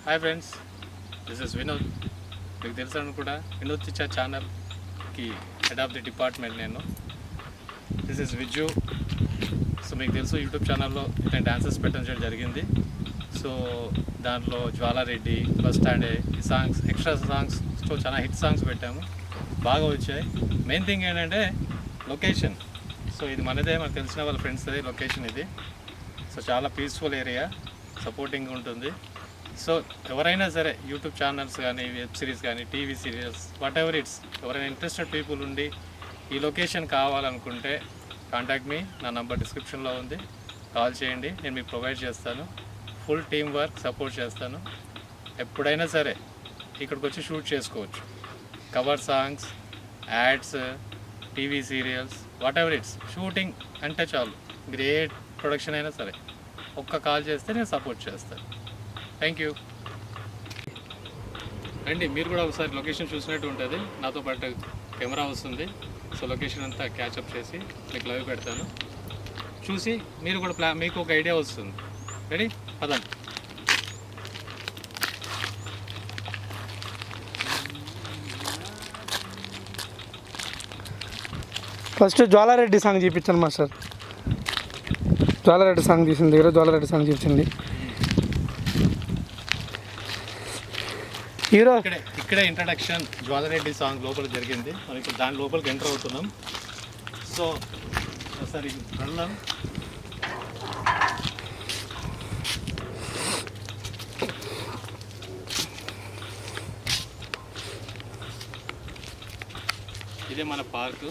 Hi friends, this is Vinod. మీకు తెలుసు కూడా వినోద్ చిచ్చా ఛానల్కి హెడ్ ఆఫ్ ది డిపార్ట్మెంట్ నేను. This is Viju. సో మీకు తెలుసు యూట్యూబ్ ఛానల్లో నేను డాన్సెస్ పెట్టడం జరిగింది. సో దాంట్లో జ్వాలారెడ్డి, బస్ స్టాండే ఈ సాంగ్స్, ఎక్స్ట్రా సాంగ్స్, సో చాలా హిట్ సాంగ్స్ పెట్టాము, బాగా వచ్చాయి. మెయిన్ థింగ్ ఏంటంటే లొకేషన్. సో ఇది మనదే, మనకు తెలిసిన వాళ్ళ ఫ్రెండ్స్దే లొకేషన్ ఇది. సో చాలా పీస్ఫుల్ ఏరియా, సపోర్టింగ్ ఉంటుంది. సో ఎవరైనా సరే యూట్యూబ్ ఛానల్స్ కానీ, వెబ్ సిరీస్ కానీ, TV serials, what ever it's, ఎవరైనా ఇంట్రెస్టెడ్ పీపుల్ ఉండి ఈ లొకేషన్ కావాలనుకుంటే కాంటాక్ట్ మీ. నా నంబర్ డిస్క్రిప్షన్లో ఉంది, కాల్ చేయండి, నేను మీకు ప్రొవైడ్ చేస్తాను. ఫుల్ టీమ్ వర్క్ సపోర్ట్ చేస్తాను. ఎప్పుడైనా సరే ఇక్కడికి వచ్చి షూట్ చేసుకోవచ్చు. Cover songs, ads, TV serials, what ever it's, shooting అంటే చాలు. మీరు ఏ ప్రొడక్షన్ అయినా సరే ఒక్క కాల్ చేస్తే నేను సపోర్ట్ చేస్తాను. థ్యాంక్ యూ అండి. మీరు కూడా ఒకసారి లొకేషన్ చూసినట్టు ఉంటుంది. నాతో పాటు కెమెరా వస్తుంది. సో లొకేషన్ అంతా క్యాచప్ చేసి మీకు లైవ్ పెడతాను. చూసి మీరు కూడా మీకు ఒక ఐడియా వస్తుంది. రెడీ? పదండి. ఫస్ట్ జ్వాలారెడ్డి సాంగ్ చూపించండి మాస్టర్. జ్వాలారెడ్డి సాంగ్ తీసిన దగ్గర జ్వాలారెడ్డి సాంగ్ చూపించండి. హీరో ఇక్కడే ఇంట్రడక్షన్ జ్వాలారెడ్డి సాంగ్ లోపల జరిగింది. మనం ఇప్పుడు దాని లోపలికి ఎంటర్ అవుతున్నాం. సో ఒకసారి వెళ్దాం. ఇదే మన పార్క్.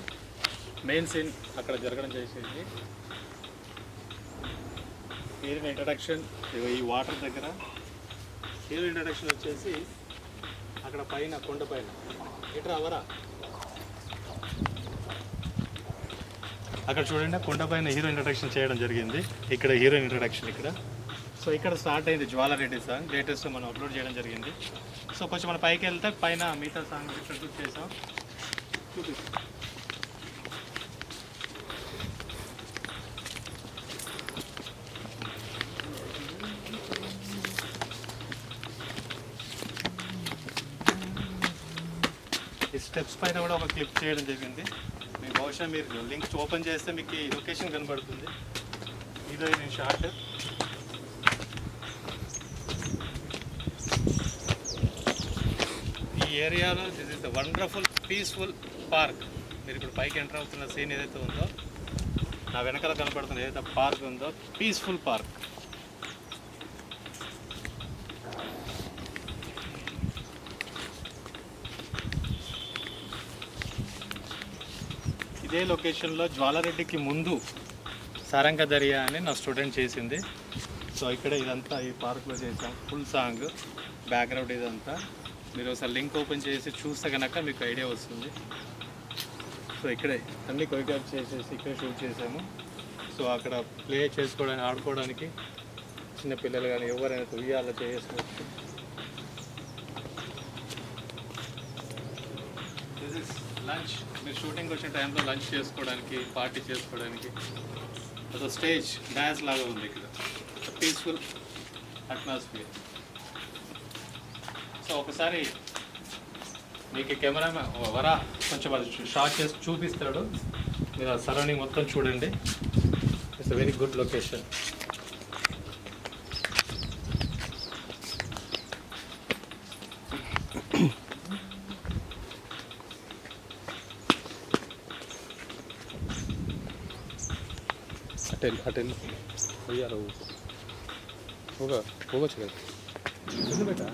మెయిన్ సీన్ అక్కడ జరగడం చేసేది. హీరోయిన్ ఇంట్రడక్షన్ ఈ వాటర్ దగ్గర. హీరో ఇంట్రడక్షన్ వచ్చేసి అక్కడ పైన, కొండ పైన. ఇట్రా అవరా, అక్కడ చూడండి, కొండ పైన హీరో ఇంట్రడక్షన్ చేయడం జరిగింది. ఇక్కడ హీరోయిన్ ఇంట్రడక్షన్ ఇక్కడ. సో ఇక్కడ స్టార్ట్ అయింది జ్వాలారెడ్డి సాంగ్. లేటెస్ట్ మనం అప్లోడ్ చేయడం జరిగింది. సో కొంచెం మన పైకి వెళ్తే పైన మిగతా సాంగ్ ఇక్కడ షూట్ చేసాం. చూపిస్తాం. ఈ స్టెప్స్ పైన కూడా ఒక క్లిప్ చేయడం జరిగింది. మీకు బహుశా మీరు లింక్స్ ఓపెన్ చేస్తే మీకు ఈ లొకేషన్ కనబడుతుంది. ఇదో నేను షార్ట్. ఈ ఏరియాలో this is the wonderful peaceful park. మీరు ఇప్పుడు పైకి ఎంటర్ అవుతున్న సీన్ ఏదైతే ఉందో, నా వెనకాల కనపడుతుంది ఏదైతే పార్క్ ఉందో, పీస్ఫుల్ పార్క్. ఇదే లొకేషన్లో జ్వాలారెడ్డికి ముందు సారంగ దరియా అని నా స్టూడెంట్ చేసింది. సో ఇక్కడ ఇదంతా ఈ పార్క్లో చేసాం. ఫుల్ సాంగ్, బ్యాక్గ్రౌండ్ ఇదంతా. మీరు ఒకసారి లింక్ ఓపెన్ చేసి చూస్తే కనుక మీకు ఐడియా వస్తుంది. సో ఇక్కడే అన్ని కొరియోగ్రాఫ్ చేసేసి ఇక్కడే షూట్ చేసాము. సో అక్కడ ప్లే చేసుకోవడానికి, ఆడుకోవడానికి చిన్నపిల్లలు కానీ ఎవరైనా ఉయ్యాల చేసుకోవచ్చు. This is lunch. మీరు షూటింగ్ వచ్చిన టైంలో లంచ్ చేసుకోవడానికి, పార్టీ చేసుకోవడానికి అదో స్టేజ్ డ్యాన్స్ లాగా ఉంది ఇక్కడ. Peaceful atmosphere. సో ఒకసారి మీకు కెమెరా వరా కొంచెం అది షార్ట్ చేసి చూపిస్తాడు. మీరు ఆ సరౌండింగ్ మొత్తం చూడండి. It's a very good location. అటెల్ పోయారు పోవచ్చు కదా ఎందుకు బేటా.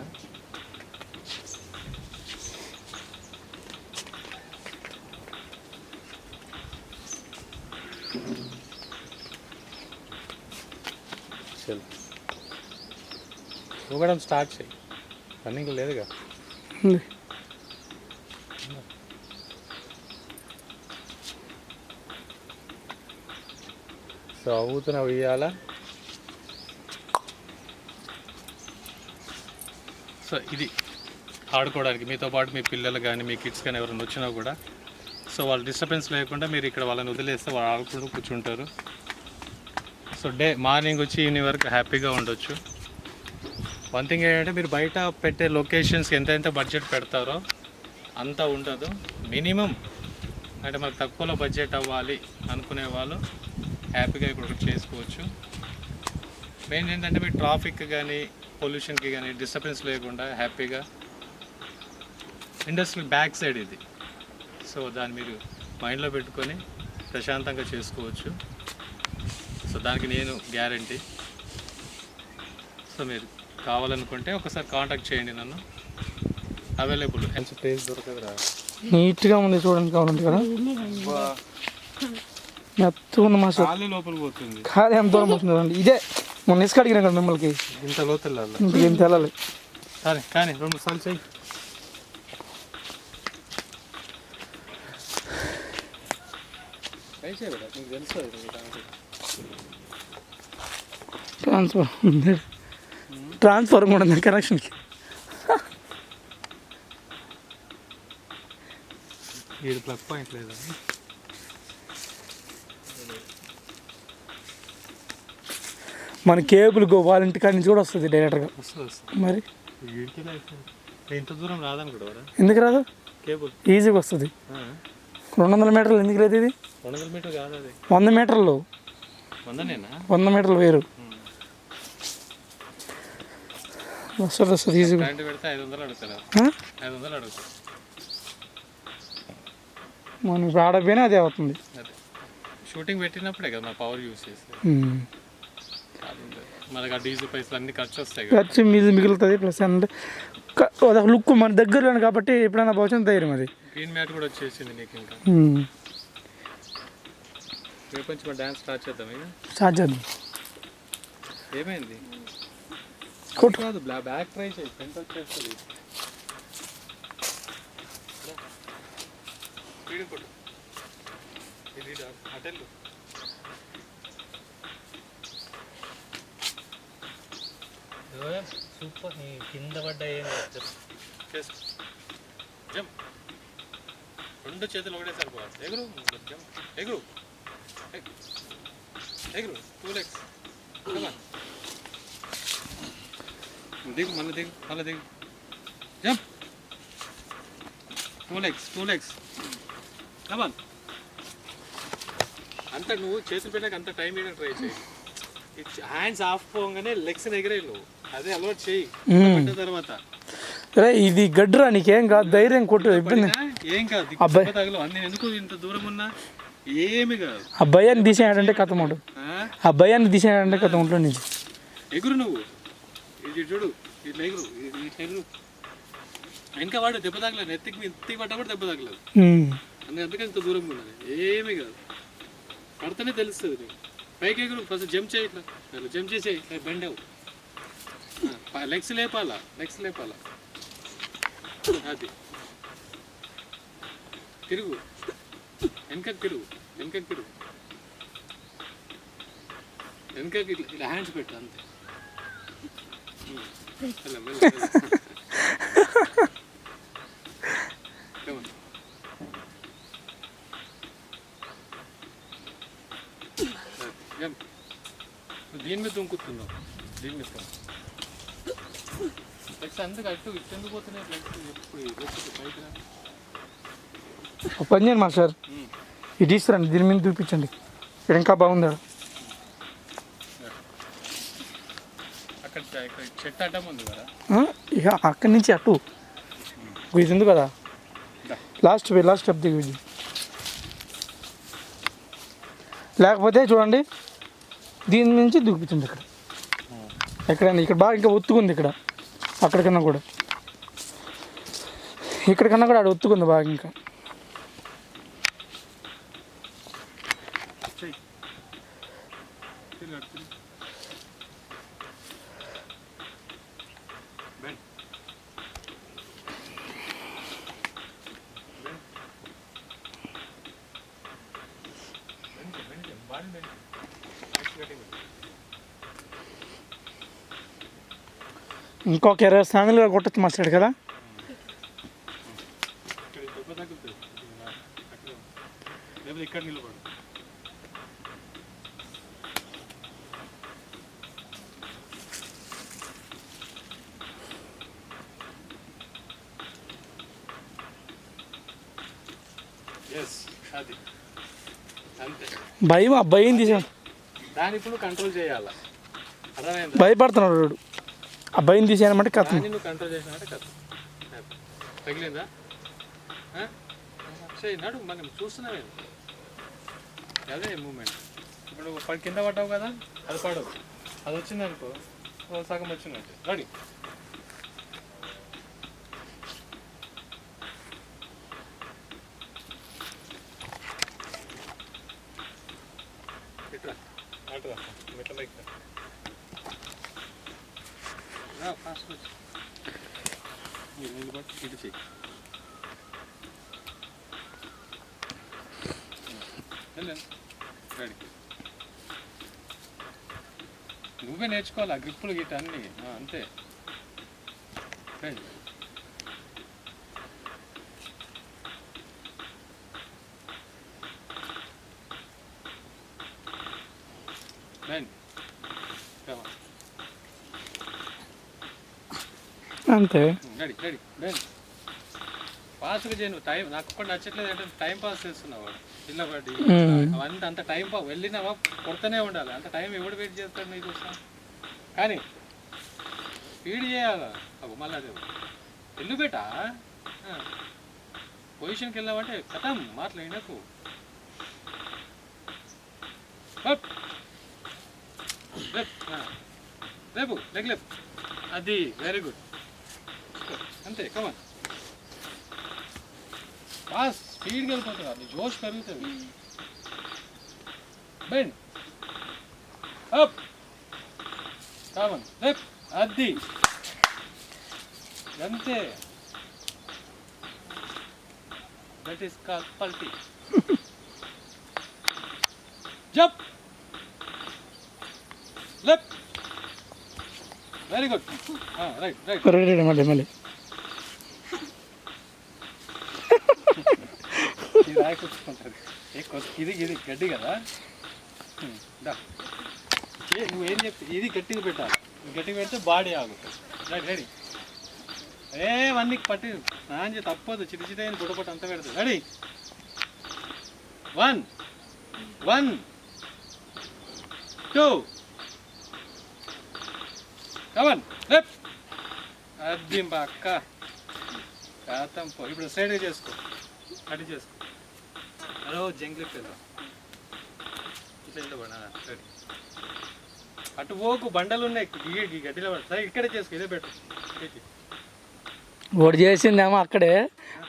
చల్ ఊగడం స్టార్ట్ చేయి. రన్నింగ్ లేదుగా. సో అవుతున్న ఉయ్యాల. సో ఇది ఆడుకోవడానికి మీతో పాటు మీ పిల్లలు కానీ, మీ కిడ్స్ కానీ ఎవరైనా వచ్చినా కూడా సో వాళ్ళు డిస్టర్బెన్స్ లేకుండా మీరు ఇక్కడ వాళ్ళని వదిలేస్తే వాళ్ళు ఆడుకుంటూ కూర్చుంటారు. సో మార్నింగ్ వచ్చి ఈవినింగ్ వరకు హ్యాపీగా ఉండొచ్చు. వన్ థింగ్ ఏంటంటే మీరు బయట పెట్టే లొకేషన్స్కి ఎంత బడ్జెట్ పెడతారో అంత ఉండదు. మినిమం అంటే మనకు తక్కువలో బడ్జెట్ అవ్వాలి అనుకునే వాళ్ళు హ్యాపీగా ఇక్కడ చేసుకోవచ్చు. మెయిన్ ఏంటంటే మీరు ట్రాఫిక్ కానీ పొల్యూషన్కి కానీ డిస్టర్బెన్స్ లేకుండా హ్యాపీగా ఇండస్ట్రియల్ బ్యాక్ సైడ్ ఇది. సో దాన్ని మీరు మైండ్లో పెట్టుకొని ప్రశాంతంగా చేసుకోవచ్చు. సో దానికి నేను గ్యారంటీ. సో మీరు కావాలనుకుంటే ఒకసారి కాంటాక్ట్ చేయండి నన్ను. అవైలబుల్. ఎంత ప్లేస్ దొరకదురా, నీట్గా ఉంది చూడండి, కావాలంటే కదా మెత్తగా ఉంది మాస్టర్. ఖాళీ లోపలికి పోతుంది. ఖాళీ ఎంత దూరం వస్తుంది చూడండి. ఇదే మొన్న ఇసుక అడిగినా కదా మిమ్మల్ని, ఇంత లోతు వెళ్ళాలి. ఇంకేం తెలాలి. సరే కానీ 2 సార్లు చెయ్యి. నీకు తెలుసు ట్రాన్స్ఫర్ కూడా ఉంది కనెక్షన్కి. వీడు ప్లగ్ పాయింట్ లేదా? మన కేబుల్ వాళ్ళ ఇంటికాడ నుంచి కూడా వస్తుంది డైరెక్ట్గా. వస్తుంది మరి ఇంత దూరం రాదని కూడా ఎందుకు రాదు? కేబుల్ ఈజీగా వస్తుంది. 200 మీటర్లు ఎందుకు లేదు? ఇది 200 మీటర్ కాదు, అది 100 మీటర్లు. 100 మీటర్లు వేరు వస్తుంది ఈజీగా. కరెంట్ పెడితే 500 అడుగుతారు. 500 అడుగుతారు. మనం ఇప్పుడు ఆడపోయినా అదే అవుతుంది. అదే షూటింగ్ పెట్టినప్పుడే కదా మన పవర్ యూస్ చేస్తే మనకి ఆ డీజిల్ పైసలు అన్ని ఖర్చు వస్తాయి. ఖర్చు మిగులుతుంది. ప్లస్ అంటే ఒక లుక్ మన దగ్గరలోనే కాబట్టి ఎప్పుడైనా భవిష్యత్ ధైర్యం. అది గ్రీన్ మ్యాట్ కూడా వచ్చేసింది నీకు. ఇంకా రేపు నుంచి మన డ్యాన్స్ స్టార్ట్ చేద్దాం. ఇక స్టార్ట్ చేద్దాం. ఏమైంది? కాదు, బ్యాక్ ట్రై చేయి, ఫ్రంట్ వచ్చేస్తుంది. ఇది అటెల్ సూపర్. కింద పడ్డా జంప్. 2 చేతులు ఒకటే సరిపోవాలి. ఎగురు ఎగురు ఎగురు 2 legs. దిగు, మళ్ళీ దిగు, మళ్ళీ దిగు. జంప్. 2 legs. కమాన్. అంత నువ్వు చేతులు పెట్టాక అంత టైం వేయడం ట్రై చేయి. హ్యాండ్స్ ఆఫ్ పోగానే లెగ్స్ ఎగిరే నువ్వు అదే అలవాటు చేయి. పెట్టిన తర్వాత ఇది గడ్డరా, నీకేం కాదు, ధైర్యం కొట్టు, ఇబ్బంది ఏం కాదు. తగలు నేను ఎందుకు ఇంత దూరం ఉన్నా ఏమి కాదు. ఆ భయాన్ని తీసేయాడంటే కథం ఉంటుంది. ఆ భయాన్ని తీసేయాడంటే కథం ఉంటుంది నుంచి. ఎగురు నువ్వు. ఇది చూడు, ఇట్లా ఎగురు, ఇట్లా ఎగురు. ఇంకా వాడు దెబ్బ తగలేదు. ఎత్తికి పడ్డప్పుడు దెబ్బ తగలేదు. అందుకని ఇంత దూరంగా ఉన్నది. ఏమీ కాదు. పడితేనే తెలుస్తుంది నీకు. పైకి ఎగురు, ఫస్ట్ జంప్ చేయి. ఇట్లా జంప్ చేసి బెండ్ అవు. లెగ్స్ లేపాలా, లెగ్స్ లేపాలా. అది తిరుగు, వెనకకి తిరుగు, వెనకకి తిరుగు, వెనకకి ఇలా హ్యాండ్స్ పెట్టు అంతే. దీని మీద దుంకుతున్నావు, దీని మీద లెగ్స్ అందుకు అటు ఇటు ఎందుకు పోతున్నాయి లెగ్స్ ఎప్పుడు పైకి రా. పని చేయండి మాస్టర్, ఇది తీసుకురండి, దీని మీద చూపించండి. ఇక్కడ ఇంకా బాగుందా? అక్కడ చెట్టు అడ్డం ఉంది కదా, ఇక అక్కడి నుంచి అటు ఇది ఉంది కదా, లాస్ట్ స్టెప్ దిగి. లేకపోతే చూడండి దీని నుంచి దూపించండి. ఇక్కడ ఎక్కడైనా ఇక్కడ బాగా ఇంకా ఒత్తుకుంది. ఇక్కడ అక్కడికన్నా కూడా ఇక్కడికన్నా కూడా ఆడ ఒత్తుకుంది బాగా. ఇంకా ఇంకొక 20 స్థానాలుగా కొట్టచ్చు మాస్టాడు కదా. ఇక్కడ నిలబడు. ఎస్ అది అంతే. భయం ఆ భయం తీసాం. దాన్ని ఇప్పుడు కంట్రోల్ చేయాలి. అర్థమైందా? భయపడుతున్నాడు వాడు. ఆ భయం తీసేయమంటే కథ. దాన్ని నువ్వు కంట్రోల్ చేసినట్టే కథ. తగిలిందా? సరే నడు, మనం చూస్తున్నామే అదే మూమెంట్. ఇప్పుడు కింద పడ్డావు కదా, అది పడవు. అది వచ్చిందనుకో సగం వచ్చిందంటే రెడీ. ఇట్లా అటురా మెట్ల బైక్ ఫాస్ట్ వచ్చి నిలబడి ఇటు చెయ్యి. రెడీ. నువ్వే నేర్చుకోవాలి ఆ గ్రిప్పులు గిట్ట అన్నీ అంతే. అంతే. Ready ready Ben. ఫాస్ట్గా చేయను. టైం నాకు కూడా నచ్చట్లేదు అంటే టైం పాస్ చేస్తున్నావు వాడు పిల్లబడి అవన్నీ అంత టైం పాస్ వెళ్ళినావా కొడుతూనే ఉండాలి. అంత టైం ఎవడు వెయిట్ చేస్తాడు నీకోసం? కానీ స్పీడ్ చేయాలా మళ్ళీ అదే ఎల్లు బేటా. పొజిషన్కి వెళ్ళామంటే కథం మాటలు వినకు. రేపు లెగ్ లెఫ్ట్ అది వెరీ గుడ్ అంతే. కమాన్ ఫాస్ట్ స్పీడ్గా వెళ్ళిపోతుంది. అది జోష్ పెరుగుతుంది. బెండ్ అప్ కామన్ లెఫ్ట్ అది అంతే. దట్ ఈస్ కాల్డ్ పల్టీ. Jump left very good right right మళ్ళీ ఇది రాయకొచ్చుకుంటుంది. ఇది ఇది గడ్డి కదా. నువ్వేం చెప్తే ఇది గట్టిగా పెట్టాలి. గట్టిగా పెడితే బాడీ ఆగుతుంది. Right ready. ఏవన్నీ పట్టి నాంచి తప్పదు. చిటి చిటి అయిన గుడపట్టు అంతా పెడుతుంది. రెడీ 1 1 2 కమన్ లెఫ్ట్ అది అక్క కాతం పో. ఇప్పుడు సైడ్గా చేసుకో. అటు చేసుకో. హలో జంగ్లిప్ వెళ్దాం. రెడీ. అటు పోకు బండలు ఉన్నాయి గడ్డిలో పడతాయి. ఇక్కడే చేసుకో. ఇదే బెటర్. ఒకటి చేసిందేమో అక్కడే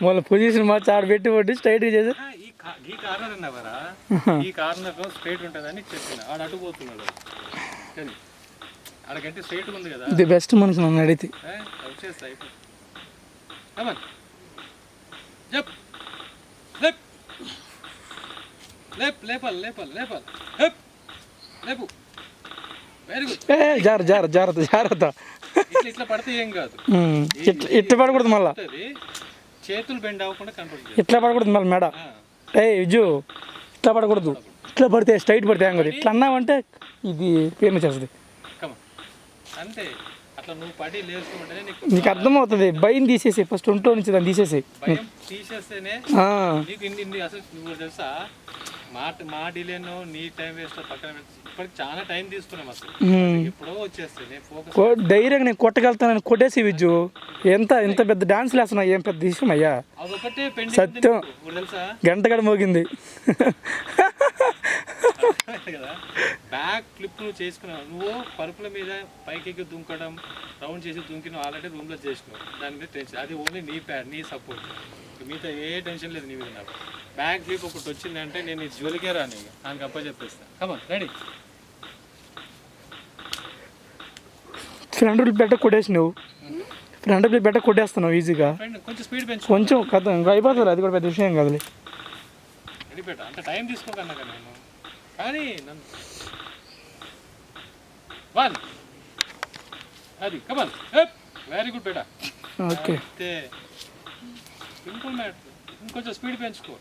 మళ్ళీ పొజిషన్ మార్చి ఆడ పెట్టి కొట్టి స్ట్రైట్గా చేసి ఈ కార్నర్ అన్నావరా, ఈ కార్నర్ స్ట్రైట్ ఉంటుందని చెప్పిన. ఆడ అటు పోతున్నాడు కానీ ఆడకంటే స్ట్రైట్ ఉంది కదా. ఇది బెస్ట్ మనిషి నన్ను అడిగితే వచ్చేస్తా. కమన్ జప్ లెఫ్ట్ లెఫ్ట్ లేపాలి లేపాలి లేపాలి లెఫ్ట్ లేపు వెరీ గుడ్. జాగ్రత్త జాగ్రత్త. ఇట్లా ఇట్లా పడితే ఏం కాదు. ఇట్లా పడకూడదు మళ్ళా. చేతులు బెండ్ అవ్వకుండా కంట్రోల్ చేయాలి. ఇట్లా పడకూడదు మళ్ళీ మేడ. విజు ఇట్లా పడకూడదు. ఇట్లా పడితే స్ట్రైట్ పడితే ఏం కాదు. ఇట్లా అన్నావంటే ఇది పేరు చేస్తుంది. అంతే. అట్లా నువ్వు పడి లేస్తుంటేనే నీకు అర్థమవుతుంది. భయం తీసేసి ఫస్ట్ ఒంట్లో నుంచి దాన్ని తీసేసి. భయం తీసేస్తేనే నీకు ఇన్ని అసలు నువ్వు తెలుసా మా డిలేనో నీ టైం వేస్ట్ పక్కన ఇప్పటికి చాలా టైం తీసుకున్నాం. అసలు ఎప్పుడో వచ్చేస్తే ఫోకస్ ధైర్యంగా నేను కొట్టగలుగుతానని కొట్టేసి విజ్జు. ఎంత పెద్ద డాన్స్ వేస్తున్నా. ఏం పెద్ద విషయం అయ్యా. అదొకటే సత్యం. తెలుసా గంట మోగింది కదా. బ్యాక్ ఫ్లిప్ నువ్వు చేసుకున్నావు. నువ్వు పరుపుల మీద పైకి దుంకడం రౌండ్ చేసి దుంకినావు. ఆల్రెడీ రూమ్లో చేసినావు. దాని మీద టెన్షన్. అది ఓన్లీ నీ ప్యాడ్ నీ సపోర్ట్. మిగతా ఏ టెన్షన్ లేదు నీ మీద. నాకు బ్యాక్ ఫ్లిప్ ఒకటి వచ్చిందంటే నేను ఈ జ్యువెలకే రాను. దానికి అప్ప చెప్పేస్తాను. Come on ready. ఫ్రంట్ ఫ్లిప్ బెట్ట కొట్టేసి నువ్వు ఫ్రంట్ ఫ్లిప్ బెట్ట కొట్టేస్తున్నావు ఈజీగా. కొంచెం స్పీడ్ పెంచు. కొంచెం కథ ఇంకా అయిపోతుంది. అది కూడా పెద్ద విషయం కాదు. రెడీ పెట్ట అంత టైం తీసుకోకన్నా కదా నేను. కానీ నన్ను 1 అది కమన్ వెరీ గుడ్ బేటా. ఓకే అంతే. Simple matter. ఇంకొంచెం స్పీడ్ పెంచుకో.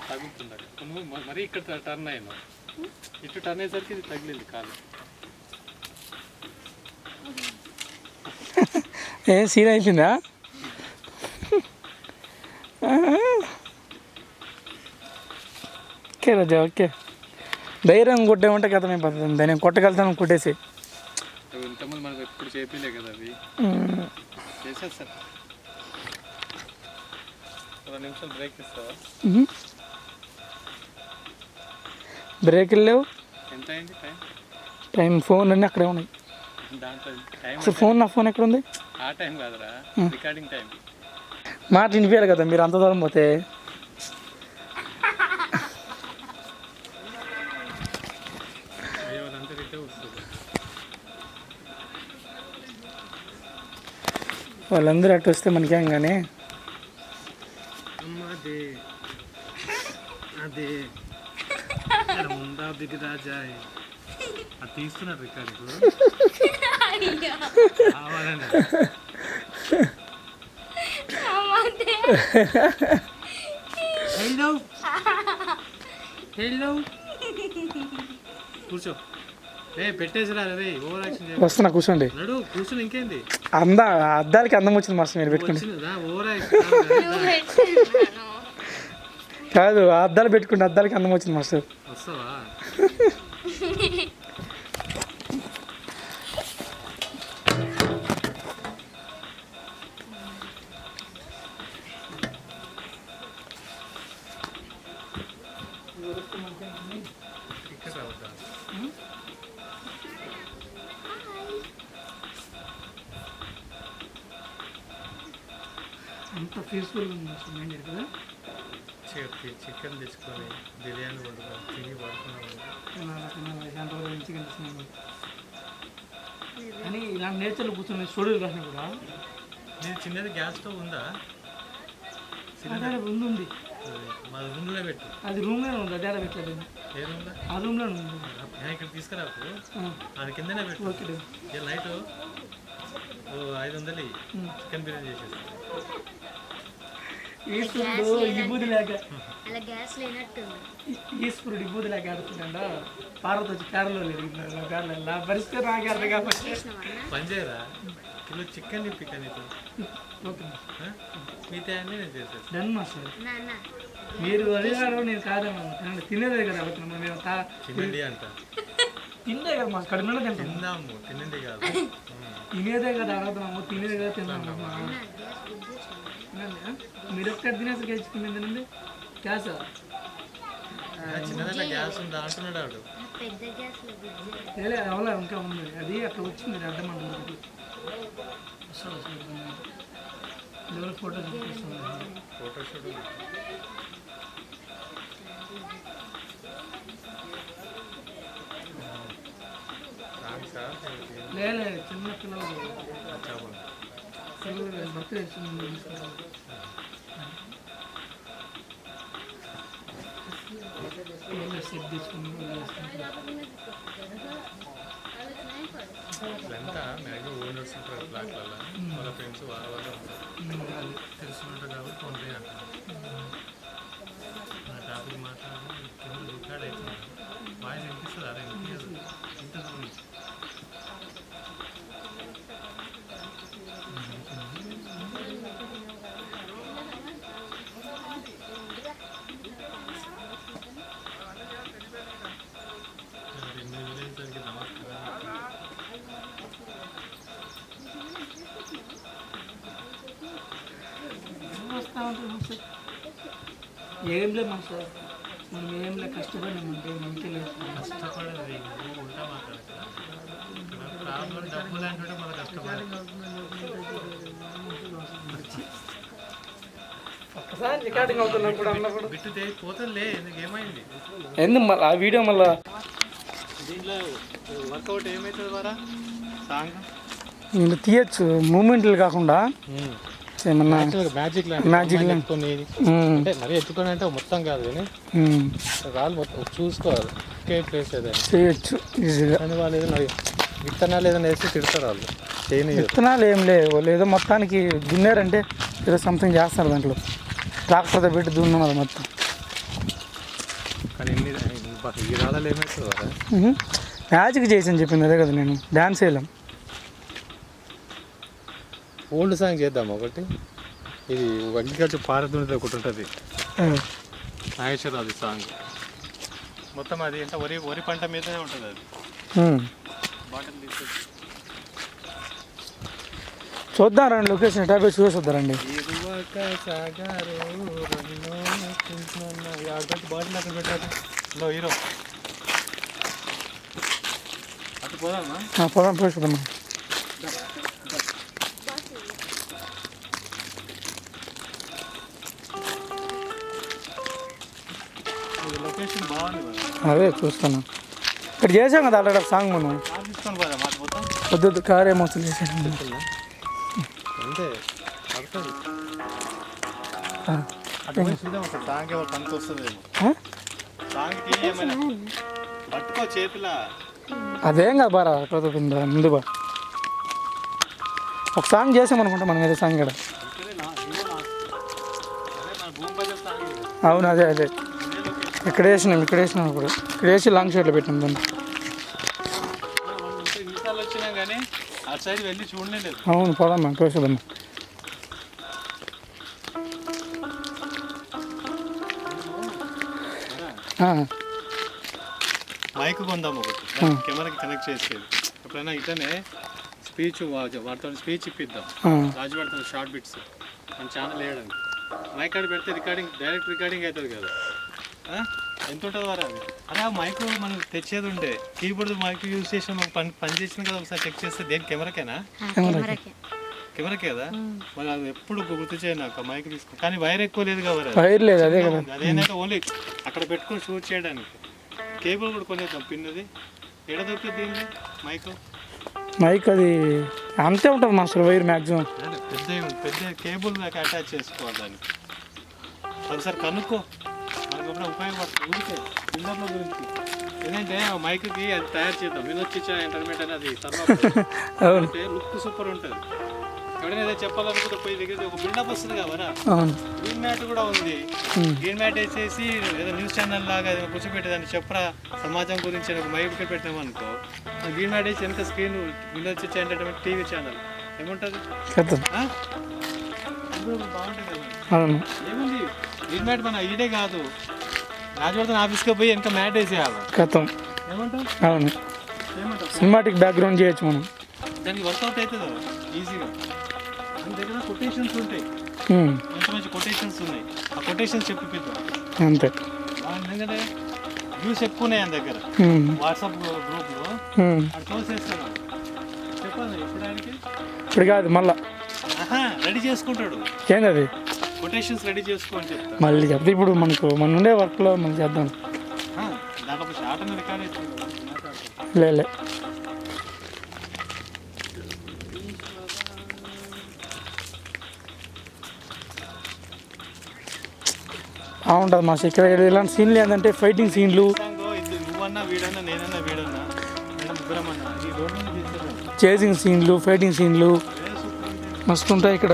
తగ్గుతుంది. నువ్వు మరీ ఇక్కడ టర్న్ అయినావు. ఇటు టర్న్ అయ్యేసరికి ఇది తగిలింది కాలు. ఏం సీన్ అయిపోయిందా? ఓకే రాజా, ఓకే. ధైర్యం కొట్టేమంటే కదా మేము పడుతుంది, ధైర్యం కొట్టగలుగుతాను కొట్టేసి. ఇంతకుముందు మనకు ఎప్పుడు చేపిలే కదా అవి, చేసేది సార్. 2 నిమిషాలు బ్రేక్ ఇస్తావా? బ్రేకులు లేవు. ఎంత అయింది టైం? ఫోన్ అన్నీ అక్కడే ఉన్నాయి. దాంట్లో టైం అసలు నా ఫోన్ ఎక్కడ ఉంది? ఆ టైం కాదురా, రికార్డింగ్ టైం. మాట వినిపించాలి కదా మీరు అంత దూరం పోతే. వాళ్ళందరూ అటు వస్తే మనకేం కానీ. అదే ముందా బిగ్ రాజా అది తీస్తున్నారు రికార్డ్ ఇప్పుడు. హలో హలో కూర్చో. పెట్టేసిరా రే, ఓవర్ యాక్షన్ వస్తున్నా, కూర్చోండి. నడు కూర్చొని ఇంకేంది. అద్దాలకి అందం వచ్చింది మాస్టర్, మీరు పెట్టుకుంటే. ఓవర్ యాక్షన్ కాదు, అద్దాలు పెట్టుకుంటే అద్దాలకి అందం వచ్చింది మాస్టర్. వస్తావా? ఇక్కడ రావద్దా? అంత పీస్ఫుల్గా ఉంది కదా. చికెన్ తెచ్చుకొని బిర్యానీ వండుకొని తిని పడుకున్నాము. చికెన్ తీసుకున్నాను కానీ ఇలాంటి నేచర్లో కూర్చొని స్టూడియోలు రాసినా కూడా. నేను చిన్నది గ్యాస్ స్టవ్ ఉందా? ఉంది. మా రూమ్లో పెట్టు. అది రూమ్లోనే ఉంది, అదే పెట్టలేదు. ఏ రూమ్లో? ఆ రూమ్లోనే ఉంది. ఇక్కడ తీసుకురాకు, అది కిందనే పెట్టు. ఓకే. నైట్ 500 చికెన్ బిర్యానీ చేసేసి. ఈశ్వరుడు విభూతి లేక ఆడుతున్నాడా? పార్వతి వచ్చి పేడలో లేదు, పరిస్థితి నాకు అర్థం కాబట్టి పనిచేయరా? కిలో చికెన్ తిప్పిక నీకు. మిగతా అన్నీ నేను చేసేది. Done master. మీరు అడిగారు, నేను కాదన్నా. తినేదే కదా అడుగుతున్నాం మేము. తినండి అంట. తిండే కదా మాకు కడుపులో తిందాము, తినండి కాదు. తినేదే కదా అడుగుతున్నాము, తినేదే కదా తిన్నాము. మీరు ఒక్కటి తినేసి గెలుచుకుంది గ్యాస్. చిన్నదైనా గ్యాస్ ఉందా అంటున్నాడు వాడు. అవలా ఇంకా ఉంది, అది అక్కడ వచ్చింది అడ్డం అంటుంది. ఎవరు ఫోటో చూపిస్తుంది? ఫోటోషూట్ లేదు, చిన్న పిల్లలు బర్త్డే సెట్ తీసుకుని ఇదంతా మ్యాక్సిమం ఓనర్స్ ఉంటారు ఫ్లాట్లలో, వాళ్ళ ఫ్రెండ్స్ వాళ్ళ తెలుసుకుంటారు కాబట్టి ఫోన్ పే అంటారు. నా టాపిక్ మాట్లాడి కింద రికార్డ్ అవుతుంది. వాయిస్ వినిపిస్తుంది, అదే వినిపించదు. ఇంత గురించి ఏం లేదు మన సార్, మనం ఏం లేదు కష్టపడినామంటే మనకి లేదు. కష్టపడేది ఉంటా మాట్లాడతారు. ప్రాబ్లం డబ్బులు అంటే మన కష్టపడాలి. ఒక్కసారి రికార్డింగ్ అవుతున్నప్పుడు అన్నప్పుడు బిట్టు పోతుందిలే, ఎందుకు ఏమైంది? ఎందుకు మళ్ళీ ఆ వీడియో మళ్ళీ దీంట్లో వర్కౌట్ ఏమవుతుంది వరా సాంగ్? నేను తీయచ్చు మూమెంట్లు కాకుండా ఏమన్నా మ్యాజిక్ అంటే మరీ ఎత్తుకొని అంటే మొత్తం కాదు కానీ రాళ్ళు మొత్తం చూసుకోవాలి. ఒకే ప్లేస్ ఏదైనా చేయొచ్చు ఈజీగా. కానీ వాళ్ళు ఏదైనా విత్తనాలు ఏదైనా వేసి తిడతారు వాళ్ళు. విత్తనాలు ఏం లేవు, వాళ్ళు ఏదో మొత్తానికి దున్నారంటే ఏదో సంథింగ్ చేస్తారు దాంట్లో. ట్రాక్టర్తో పెట్టి దున్నారు మొత్తం. కానీ ఇన్ని ఈ రాళ్ళలో ఏమవుతుందా? మ్యాజిక్ చేసి చెప్పింది అదే కదా, నేను డ్యాన్స్ వేయలేం. ఓల్డ్ సాంగ్ చేద్దాం ఒకటి. ఇది అగ్రికల్చర్ పారదుంది ఒకటి ఉంటుంది, నాగేశ్వరరావు సాంగ్. మొత్తం అది ఎంత వరి పంట మీదనే ఉంటుంది అది. బాటిల్ తీసుకొచ్చి చూద్దాం రండి, లొకేషన్ ఎటా పోయి చూసి వద్దారండి. బాటిల్ అక్కడ పెట్టారు హీరో. అటు పోదామా? పొలం పోయి చూద్దామా. లొకేషన్ బాగుంది. అదే చూస్తాను, ఇక్కడ చేసాం కదా ఆల్రెడీ సాంగ్ మనం. తీసుకొని పోదా మాట మొత్తం. వద్దు కార్ ఏమవుతుంది చేసాను అంతే పడుతుంది. అటు పోయి చూద్దాం అసలు సాంగ్ ఎవరు పనికి వస్తుందేమో. సాంగ్కి ఏమైనా పట్టుకో చేతిలా. అదేం కాదు బారా చదువుకుందా ముందు బా. ఒక సాంగ్ చేసాం అనుకుంటా మనం, ఏదో సాంగ్ ఇక్కడ. అవును అదే అదే ఇక్కడ వేసినాం ఇప్పుడు. ఇక్కడ వేసి లాంగ్ షాట్లో పెట్టినాం దాన్ని. వచ్చినా కానీ ఆ సైడ్ వెళ్ళి చూడలేదు. అవును పోదాం చూసేద్దాం. మైక్ కొందాం ఒకటి, కెమెరాకి కనెక్ట్ చేసేది. ఎప్పుడైనా ఇట్లనే స్పీచ్ వాటితో స్పీచ్ ఇప్పిద్దాం. రాజువాడితో షార్ట్ బిట్స్ మన ఛానల్ వేయడానికి. మైక్ ఆడ పెడితే డైరెక్ట్ రికార్డింగ్ అవుతుంది కదా. ఎంత ఉంటుంది వారా అది? అరే ఆ మైక్ మనం తెచ్చేది ఉండే, కీబోర్డ్ మైక్ యూజ్ చేసిన పని చేసిన కదా. ఒకసారి చెక్ చేస్తే దేని కెమెరాకేనా? కెమెరాకే కదా. మరి అది ఎప్పుడు గుర్తు చేయండి నాకు మైక్ తీసుకో. కానీ వైర్ ఎక్కువ లేదు కదా, వైర్ లేదు అదే కదా. అదేంటంటే ఓన్లీ అక్కడ పెట్టుకొని షూట్ చేయడానికి. కేబుల్ కూడా కొనేద్దాం, పిన్నది ఎడ దొరుకుతుంది దీన్ని మైక్ అది అంతే ఉంటుంది మాస్టర్, వైర్ మ్యాక్సిమం. పెద్ద కేబుల్ దాకా అటాచ్ చేసుకోవాలి దానికి. ఒకసారి కనుక్కో, మనకు ఎప్పుడైనా ఉపయోగపడుతుంది. ఊరికే పిల్లర్ల గురించి ఏంటంటే మైక్కి అది తయారు చేద్దాం. వినొచ్చిచ్చా ఇంటర్మీడియట్ అనేది తర్వాత లుక్ సూపర్ ఉంటుంది. ఎవడైనా ఏదో చెప్పాలనుకుంటే పోయి దగ్గర ఒక బిల్డప్ వస్తుంది కదా. గ్రీన్ మ్యాట్ కూడా ఉంది. గ్రీన్ మ్యాట్ వేసేసి ఏదో న్యూస్ ఛానల్ లాగా కూర్చోబెట్టేదాన్ని చెప్పరా సమాజం గురించి ఒక మైక్ పెట్టినామనుకో, గ్రీన్ మ్యాట్ వేసి వెనక స్క్రీన్ వినొచ్చి ఎంటర్టైన్మెంట్ టీవీ ఛానల్ ఏముంటుంది బాగుంటుంది కదా. ఏముంది గ్రీన్ మ్యాట్ మన ఈడే కాదు, రాజవర్ధన్ ఆఫీస్కి పోయి వెనక మ్యాట్ వేసేయాలి. ఏమంటావు? అవును, సినిమాటిక్ బ్యాక్గ్రౌండ్ చేయొచ్చు మనం. దానికి వర్కౌట్ అవుతుంది ఈజీగా. మన దగ్గర కొటేషన్స్ ఉంటాయి, మంచి మంచి కొటేషన్స్ ఉన్నాయి. ఆ కొటేషన్స్ చెప్పిద్దాం అంతే. ఎందుకంటే వ్యూస్ ఎక్కువ ఉన్నాయి ఆయన దగ్గర. వాట్సాప్ గ్రూప్లో అక్కడ పోస్ట్ చేస్తాడు. చెప్పాలి చెప్పడానికి. ఇప్పుడు కాదు మళ్ళా రెడీ చేసుకుంటాడు. ఏంది అది కొటేషన్స్ రెడీ చేసుకోని చెప్తా. మళ్ళీ చెప్తే ఇప్పుడు మన ఉండే వర్క్లో మనం చేద్దాం. దాంట్లో షార్ట్ అని రికార్డ్ అవుతుంది. లే బాగుంటుంది మా ఇక్కడ ఇలాంటి సీన్లు ఏంటంటే ఫైటింగ్ సీన్లు, నువ్వన్నా వీడన్నా నేనన్నా వీడన్నా చేసింగ్ సీన్లు, ఫైటింగ్ సీన్లు మస్తు ఉంటాయి ఇక్కడ.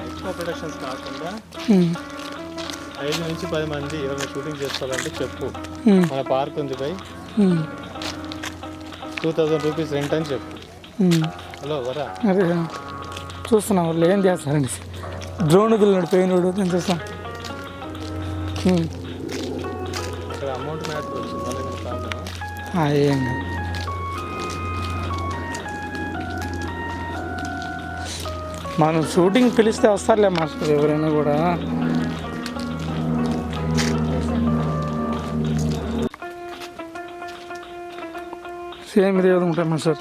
ఎక్కువ ప్రొడక్షన్స్ కాకుండా 5 నుంచి 10 మంది ఎవరైనా షూటింగ్ చేసుకోవాలంటే చెప్పు. మన పార్క్ ఉంది పై 2000 రూపీస్ రెంట్ అని చెప్పు. హలో వరా అదే చూస్తున్నాం వాళ్ళు ఏం చేస్తారండి. డ్రోన్ వదిలినాడు పోయినాడు నేను చూస్తాం. ఇక్కడ అమౌంట్ మ్యాచ్ వచ్చింది. ఏం కాదు, మనం షూటింగ్ పిలిస్తే వస్తారులే మాస్టర్ ఎవరైనా కూడా. సేమ్ ఇదే ఉంటాయి మా సార్.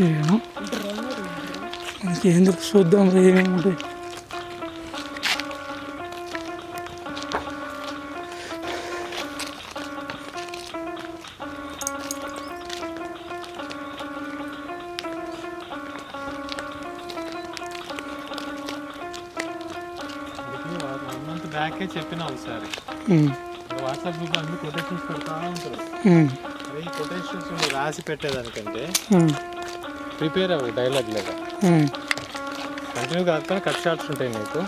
ఏమో ఎందుకు చూద్దాం ఏమేమి ఉంటాయి. బ్యాకే చెప్పినా ఒకసారి వాట్సాప్ గ్రూప్ అన్ని కొటేషన్స్ పెడతా ఉంటారు. అరే ఈ కొటేషన్స్ నువ్వు రాసి పెట్టేదానికంటే ప్రిపేర్ అవ్వు డైలాగ్ లేదా కంటిన్యూ కాకపోతే కట్ షార్ట్స్ ఉంటాయి నీకు.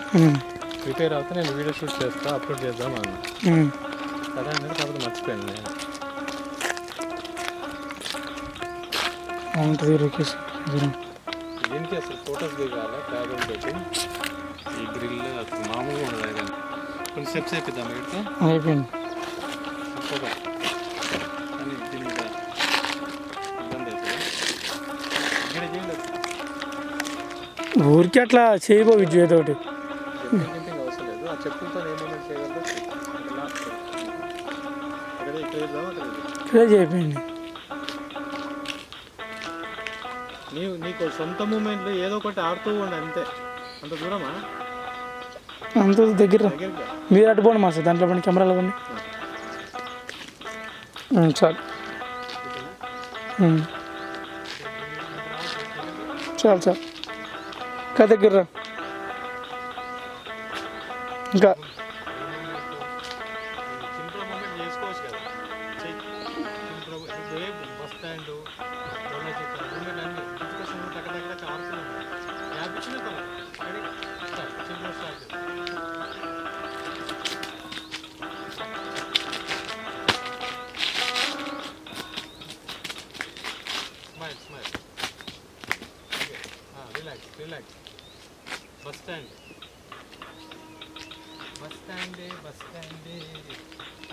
ప్రిపేర్ అవుతే నేను వీడియో షూట్ చేస్తా అప్లోడ్ చేద్దాం అన్న. సరే అనేది కాకపోతే మర్చిపోయాను నేను. ఏంటి అసలు ఫొటోస్ దిగాల ట్యాబ్లెట్ పెట్టి ఈ గ్రిల్ అసలు మామూలుగా ఉండదు కానీ కొన్ని స్టెప్స్ అయిపోద్దాం పెడితే అయిపోయింది. కానీ దీని మీద ఇబ్బంది అవుతుంది. ఇక్కడ చేయండి ఊరికి అట్లా చేయబో విజయ్ తోటి జంపింగ్ అవసరం లేదు. ఆ చెప్పులతో ఏమైనా చేయగలరు. ఇక్కడ వెళ్దాం అక్కడ ఇక్కడే చేయపోయింది. నీకు సొంత మూమెంట్లో ఏదో ఒకటి ఆడుతూ ఉండి అంతే. అంత దూరమా అంత దగ్గర దగ్గరగా మీరు అటుపోండి మా సార్ దాంట్లో పని కెమెరాలు కొన్ని చాలు చాలు చాలు ఇంకా దగ్గర రా. ఇంకా సింపుల్ మూమెంట్ చేసుకోవచ్చు కదా. బస్ స్టాండ్ మూమెంట్ అన్ని అక్కడ దగ్గర ఆడుతున్నాం. యాప్ ఇచ్చిన simple start. Smile smile. Relax relax. Bus stand bus స్టాండే బస్ స్టాండే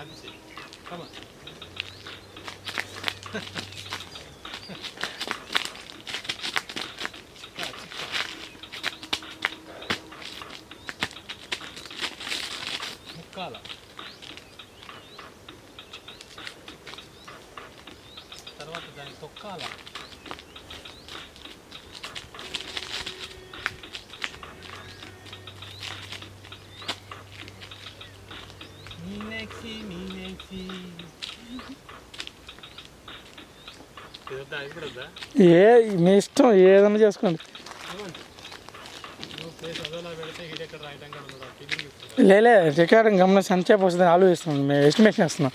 అది చెయ్యి. కమా ముక్కాల తర్వాత దాన్ని తొక్కాల. మీనాక్షి మీనాక్షి ఇదంతా అయిపోతుందా? మీ ఇష్టం ఏదైనా చేసుకోండి. నువ్వు ప్లేస్ అదోలా పెడితే ఇది ఎక్కడ రాయటం కూడా ఉండదు. ఫీలింగ్ ఇస్తుంది. లేలే రికార్డింగ్ గమనించి ఎంతసేపు వస్తుందని ఆలోచిస్తున్నాను. మేము ఎస్టిమేషన్ వేస్తున్నాం.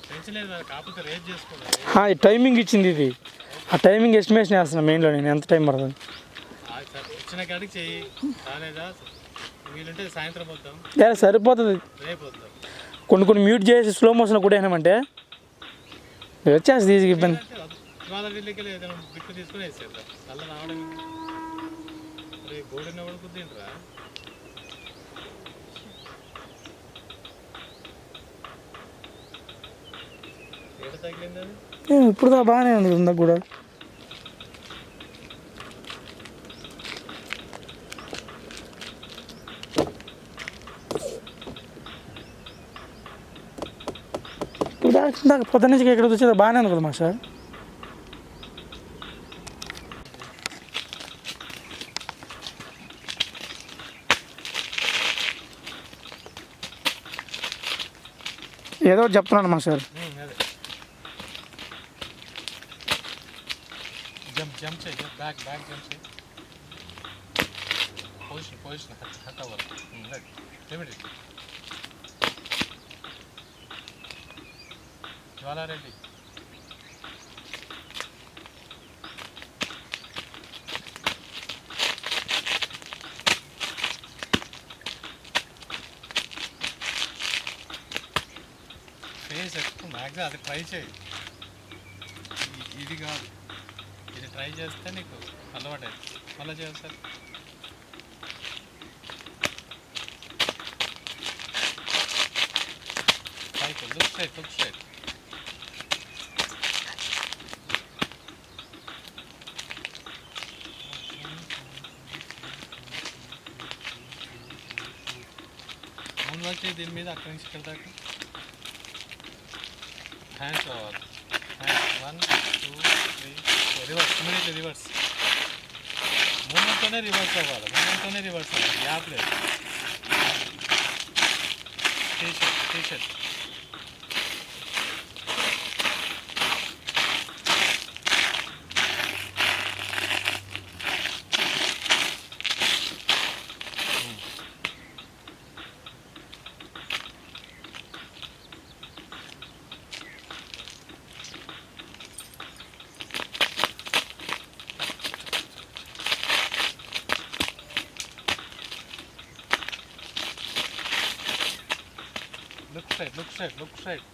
టెన్షన్ లేదు కాకపోతే రేట్ చేసుకోండి. ఈ టైమింగ్ ఇచ్చింది ఇది. ఆ టైమింగ్ ఎస్టిమేషన్ వేస్తున్నాను మెయిన్లో నేను ఎంత టైం పడుతుంది. వచ్చిన కాడికి చెయ్యి. రాలేదా వీలుంటే సాయంత్రం వద్దాం. లేదా సరిపోతుంది. రేపు వద్దాం. కొన్ని మ్యూట్ చేసి స్లో మోషన్ కూడా ఏమంటే వచ్చేస్తుంది ఈజీగా ఇబ్బంది. ఇవాళ వీళ్ళకి ఏదైనా బిక్కు తీసుకుని వేసేద్దాం. అలా రావడం రేపు గోడన్న పడుకుందింట్రా. ఏడ తగిలింది అది? ఇప్పుడు దా బాగానే ఉంది ఇందాక కూడా. ఇందాక పొద్దు నుంచి ఇక్కడ వచ్చేది బాగానే ఉంది కదా మా సార్. ఏదో ఒకటి చెప్తున్నాను మా సార్. అదే జంప్ చేయి. బ్యాక్ జంప్ చేయి. పొజిషన్ హట్ అవ్వాలి. లిమిట్ జ్వాలారెడ్డి ఫేస్ ఎక్కువ మ్యాక్సిమం అది ట్రై చేయి. ఇది కాదు, ఇది ట్రై చేస్తే నీకు అలవాటు అవుతుంది. మళ్ళీ చేయాలి సార్. పైకి లుక్ స్ట్రైట్. మూన్ వాక్ చేయి దీని మీద అక్కడి నుంచి ఇక్కడ దాకా. Hands over. Hands 1 2 3 4 reverse. Immediately reverse. మూమెంట్తోనే రివర్స్ అవ్వాలి. గ్యాప్ లేదు. టీ-షర్ట్ లుక్ స్ట్రైట్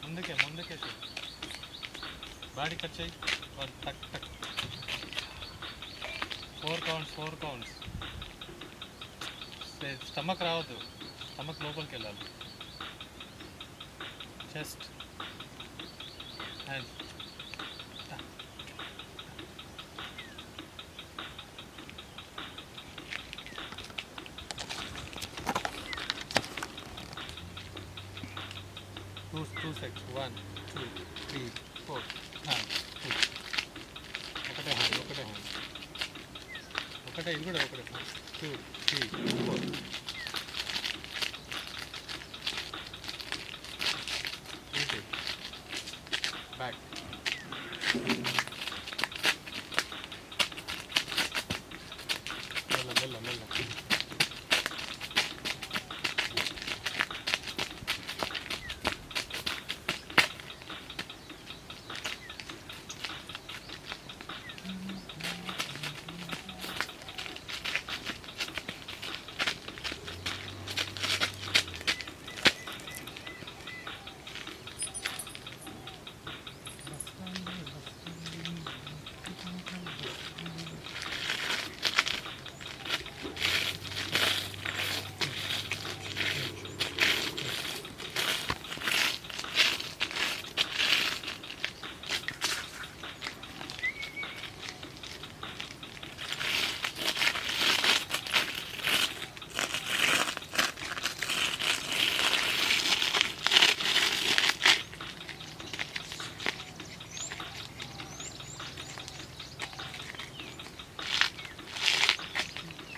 ముందుకే బాడీ కట్ చేయి టక్ టక్ 4 కౌంట్స్ స్టమక్ రావద్దు స్టమక్ లోపలికి వెళ్ళాలి చెస్ట్ హ్యాండ్ two seconds 1 2 3 4 ఒకటే హ్యాండ్ ఇది కూడా ఒకటే 2 3 4 బ్యాక్ మెల్ల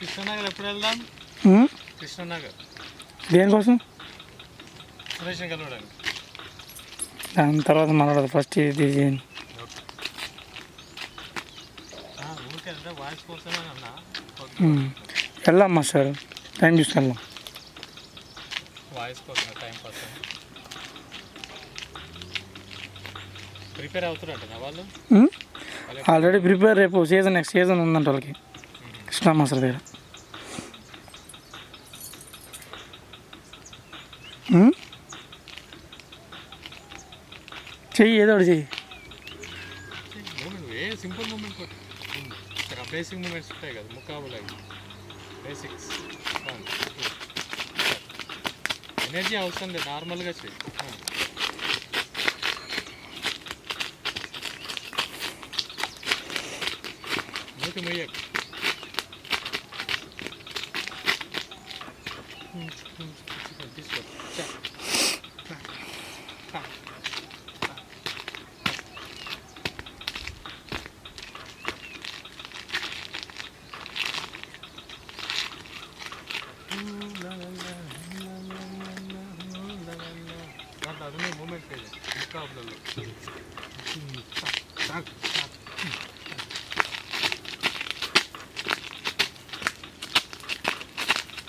కృష్ణనగర్ ఎప్పుడు వెళ్దాం కృష్ణనగర్ దేనికోసం సురేష్ని కలవడానికి దాని తర్వాత మాట్లాడదు ఫస్ట్ ఇది ఊరికే అంటే వాయిస్ కోసమే అన్నా వెళ్దాం మాస్టర్ టైం చూసుకెళ్దాం వాయిస్ కోసం టైం కోసం ప్రిపేర్ అవుతారంట వాళ్ళు ఆల్రెడీ ప్రిపేర్ రేపు నెక్స్ట్ సీజన్ ఉందంట వాళ్ళకి కృష్ణా మాస్టర్ దగ్గర చెయ్యి ఏదో ఒకటి చెయ్యి సింపుల్ మూమెంట్ బేసిక్ మూమెంట్స్ ఉంటాయి కదా ముకాబులు అవి బేసిక్స్ ఎనర్జీ అవసరం లేదు నార్మల్గా చెయ్యి మూతి మొయ్యకు తీసుకో అదనే మూమెంట్ ముకాబులలో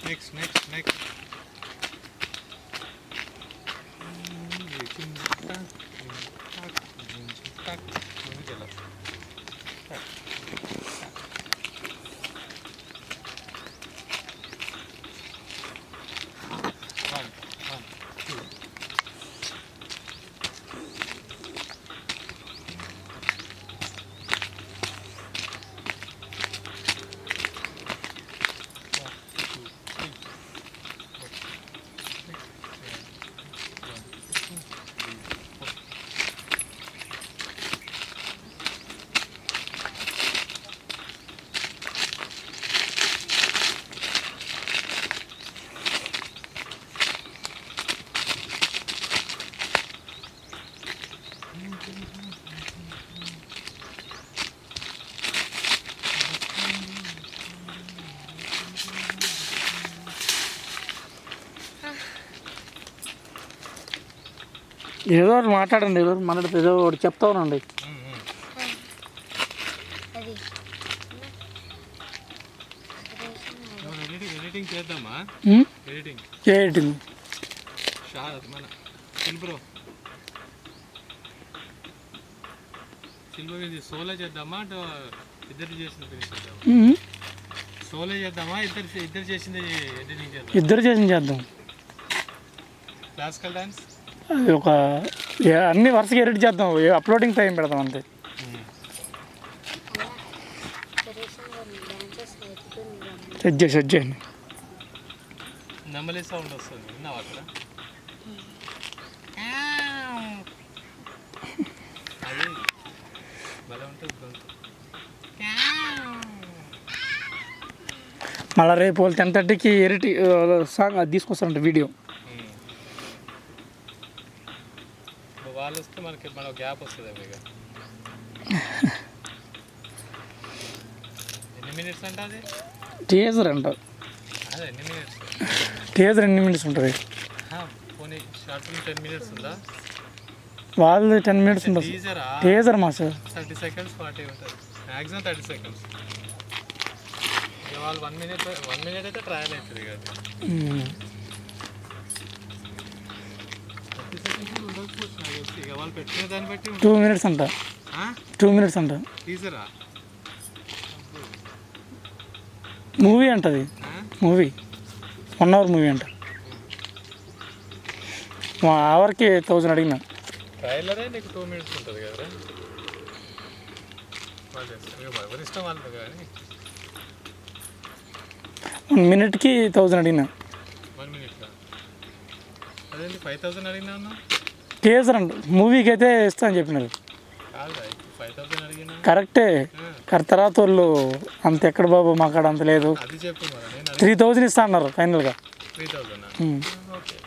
నెక్స్ట్ ముందుకెళ్ళ ఏదో ఒకటి మాట్లాడండి ఏదో మాట్లాడితే ఏదో ఒకటి చెప్తా ఉండండి ఎడిటింగ్ చేద్దామా ఎడిటింగ్ చేయటం మన సిల్బ్రో సిల్వర్ ఇది సోలో చేద్దామా ఇద్దరు చేసిన ఫినిష్ చేద్దామా సోలో చేద్దామా ఇద్దరు చేసింది ఎడిటింగ్ చేద్దాం ఇద్దరు చేసింది చేద్దాం క్లాసికల్ డాన్స్ అది ఒక అన్ని వరుసగా ఎడిట్ చేద్దాం, అప్లోడింగ్ టైం పెడదాం అంతే. సెట్ చేయండి. నెమలి సౌండ్ వస్తుంది, విన్నావా అక్కడ? అది భలే ఉంటుంది గొంతు. మళ్ళీ రేపు వాళ్ళు 10:30కి ఎడిట్ సాంగ్ అది తీసుకొస్తారంట వీడియో. వాళ్ళు వస్తే మనకి గ్యాప్ వస్తుంది ఇక. ఎన్ని మినిట్స్ అంటే అది టీజర్ అంట, అదే ఎన్ని మినిట్స్? టీజర్ ఎన్ని మినిట్స్ ఉంటుంది? పోనీ షార్ట్ ఫిల్మ్ 10 మినిట్స్ ఉందా? వాళ్ళు 10 మినిట్స్ ఉంటుంది టీజర్ మా సార్. 30 సెకండ్స్ 40 ఉంటుంది, మ్యాక్సిమం 30 సెకండ్స్. ఇక వాళ్ళు 1 మినిట్ అయితే ట్రయల్ అవుతుంది కదా. 30 సెకండ్స్ ఉండకపోవచ్చు నాకు తెలిసి. ఇక వాళ్ళు పెట్టిన దాన్ని బట్టి 2 మినిట్స్ అంట, 2 మినిట్స్ అంట టీజరా. మూవీ అంటది, మూవీ 1 అవర్ మూవీ అంట. మా అవర్కి 1000 అడిగిన. ట్రైలరే నీకు 2 మినిట్స్ ఉంటుంది కదా. ఎవరి ఇష్టం వాళ్ళు కానీ 1 మినిట్కి 1000 అడిగిన. 1 మినిట్గా అదేంటి 5000 అడిగినా అన్నా? టీజర్ అంట, మూవీకి అయితే ఇస్తా అని చెప్పినారు. కాదా 5000 అడిగినా? కరెక్టే, తర్వాత వాళ్ళు అంత ఎక్కడ బాబు మాకాడ అంత లేదు, అది చెప్పు మరి. నేను 3000 ఇస్తా అన్నారు ఫైనల్గా. 3000 ఓకే.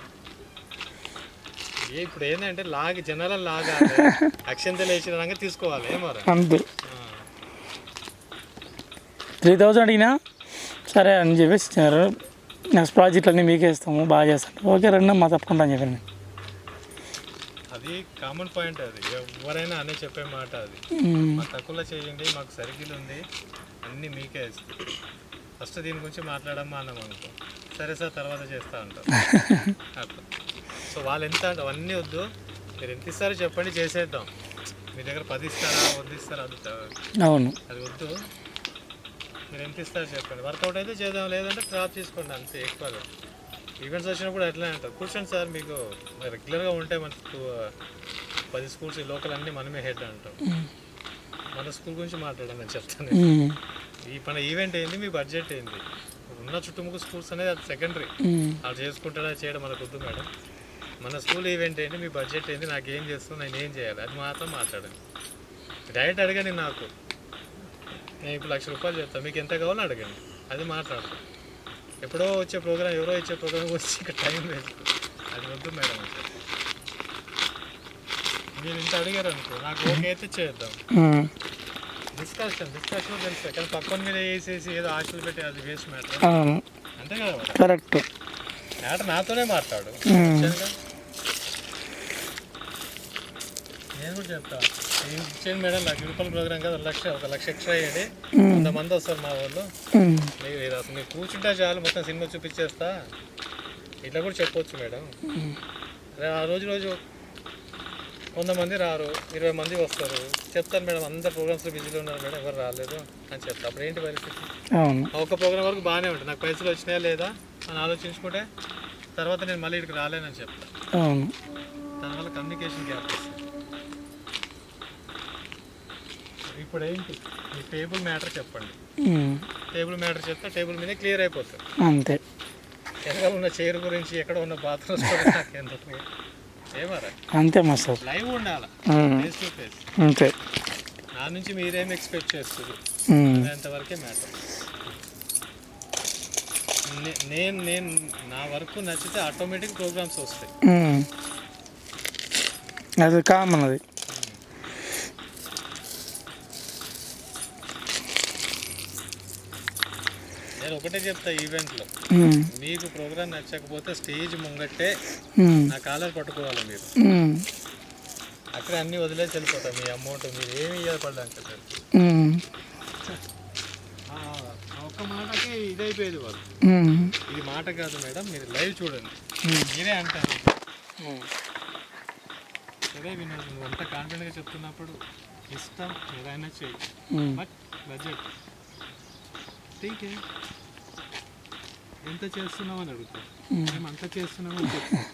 ఇప్పుడు ఏంటంటే జనాల లాగా అక్షంతలు వేసిన రంగా తీసుకోవాలి మరి అంతే. 3000 అడిగినా సరే అని చెప్పేసి ఇచ్చినారు. నెక్స్ట్ ప్రాజెక్ట్ అన్నీ మీకే ఇస్తాము, బాగా చేస్తాను. ఓకే రండి మా తప్పకుండా అని చెప్పాను. అది కామన్ పాయింట్, అది ఎవరైనా అనే చెప్పే మాట. అది మాకు తక్కువలో చేయండి, మాకు సర్కిల్ ఉంది, అన్నీ మీకే ఇస్తాం, ఫస్ట్ దీని గురించి మాట్లాడమ్మా అన్నాం అనుకో, సరే సార్ తర్వాత చేస్తా అంటారు అట్లా. సో వాళ్ళు ఎంత అంటే అవన్నీ వద్దు, మీరు ఎంత ఇస్తారో చెప్పండి చేసేద్దాం. మీ దగ్గర 10 ఇస్తారా 100 ఇస్తారా అది అవును, అది వద్దు. మీరు ఎంత ఇస్తారో చెప్పండి, వర్కౌట్ అయితే చేద్దాం, లేదంటే డ్రాప్ చేసుకోండి అంతే. ఎక్కువగా ఈవెంట్స్ వచ్చినప్పుడు అట్లా అంటారు, కూర్చోండి సార్ మీకు రెగ్యులర్గా ఉంటే మనకు 10 స్కూల్స్ లోకల్ అన్నీ మనమే హెడ్ అంటాం. మన స్కూల్ గురించి మాట్లాడండి అని చెప్తాను. ఈ ఈవెంట్ ఏంది, మీ బడ్జెట్ ఏంది, ఉన్న చుట్టుముక్క స్కూల్స్ అనేది అది సెకండరీ. వాళ్ళు చేసుకుంటాడా చేయడం మనకు వద్దు మేడం. మన స్కూల్ ఈవెంట్ ఏంటి, మీ బడ్జెట్ ఏంటి, నాకు ఏం చేస్తాను, నేను ఏం చేయాలి, అది మాత్రం మాట్లాడండి. డైరెక్ట్ అడగండి, నాకు నేను ఇప్పుడు 1,00,000 రూపాయలు చెప్తాను, మీకు ఎంత కావాలో అడగండి, అది మాట్లాడతాను. ఎప్పుడో వచ్చే ప్రోగ్రామ్, ఎవరో ఇచ్చే ప్రోగ్రామ్ వచ్చి ఇక్కడ టైం వేస్ట్, అది వద్దు మేడం. మీరు ఇంత అడిగారు అనుకో, నాకు ఓకే అయితే చేద్దాం. డిస్కషన్ తెలుసు, కానీ పక్కన మీద వేసేసి ఏదో ఆశలు పెట్టి అది వేస్ట్ మ్యాటర్ అంతే కదా. కరెక్ట్, మ్యాటర్ నాతోనే మాట్లాడు. నేను కూడా చెప్తా, ఇచ్చేయండి మేడం, ₹1,00,000 ప్రోగ్రామ్ కదా, 1,00,000 ఎక్స్ట్రా అయ్యండి, 100 మంది వస్తారు మా వాళ్ళు, మీరు అసలు మీరు కూర్చుంటే చాలు మొత్తం సినిమా చూపించేస్తా, ఇట్లా కూడా చెప్పొచ్చు మేడం. ఆ రోజు 100 మంది రారు, 20 మంది వస్తారు, చెప్తాను మేడం అందరు ప్రోగ్రామ్స్లో బిజీలో ఉన్నారు మేడం, ఎవరు రాలేదు అని చెప్తా. అప్పుడు ఏంటి పరిస్థితి? ఒక ప్రోగ్రామ్ వరకు బాగానే ఉంటుంది, నాకు పైసలు వచ్చినాయా లేదా అని ఆలోచించుకుంటే తర్వాత నేను మళ్ళీ ఇక్కడికి రాలేనని చెప్తాను. దానివల్ల కమ్యూనికేషన్ గ్యాప్ వస్తుంది. ఇప్పుడు ఏంటి, మీ టేబుల్ మ్యాటర్ చెప్పండి, టేబుల్ మ్యాటర్ చెప్తే టేబుల్ మీదే క్లియర్ అయిపోతుంది అంతే. ఎక్కడ ఉన్న చైర్ గురించి, ఎక్కడ ఉన్న బాత్రూమ్స్ కూడా నాకెందుకు ఏమారా అంతే. మా సార్ లైవ్ ఉండాలి, ఫేస్ టు ఫేస్ అంతే. నా నుంచి మీరేం ఎక్స్పెక్ట్ చేస్తారు అంతవరకే మ్యాటర్. నేను నా వర్క్ నచ్చితే ఆటోమేటిక్ ప్రోగ్రామ్స్ వస్తాయి, అది కామన్. అది నేను ఒకటే చెప్తా, ఈవెంట్లో మీకు ప్రోగ్రామ్ నచ్చకపోతే స్టేజ్ ముంగట్టే నా కాలర్ పట్టుకోవాలి మీరు, అక్కడ అన్నీ వదిలేసి వెళ్ళిపోతాం. మీ అమౌంట్ మీరు ఏమి ఇవ్వబడడానికి ఒక్క మాటకే ఇదైపోయేది వాళ్ళు. ఇది మాట కాదు మేడం, మీరు లైవ్ చూడండి, మీరే అంటారు. సరే వినోద్, నువ్వు అంత కాన్ఫిడెంట్గా చెప్తున్నప్పుడు ఇష్టం ఏదైనా చెయ్యి, బట్ బడ్జెట్ ఠీకే. ఎంత చేస్తున్నావు అని అడుగుతాం, మేము అంత చేస్తున్నామని చెప్తాం.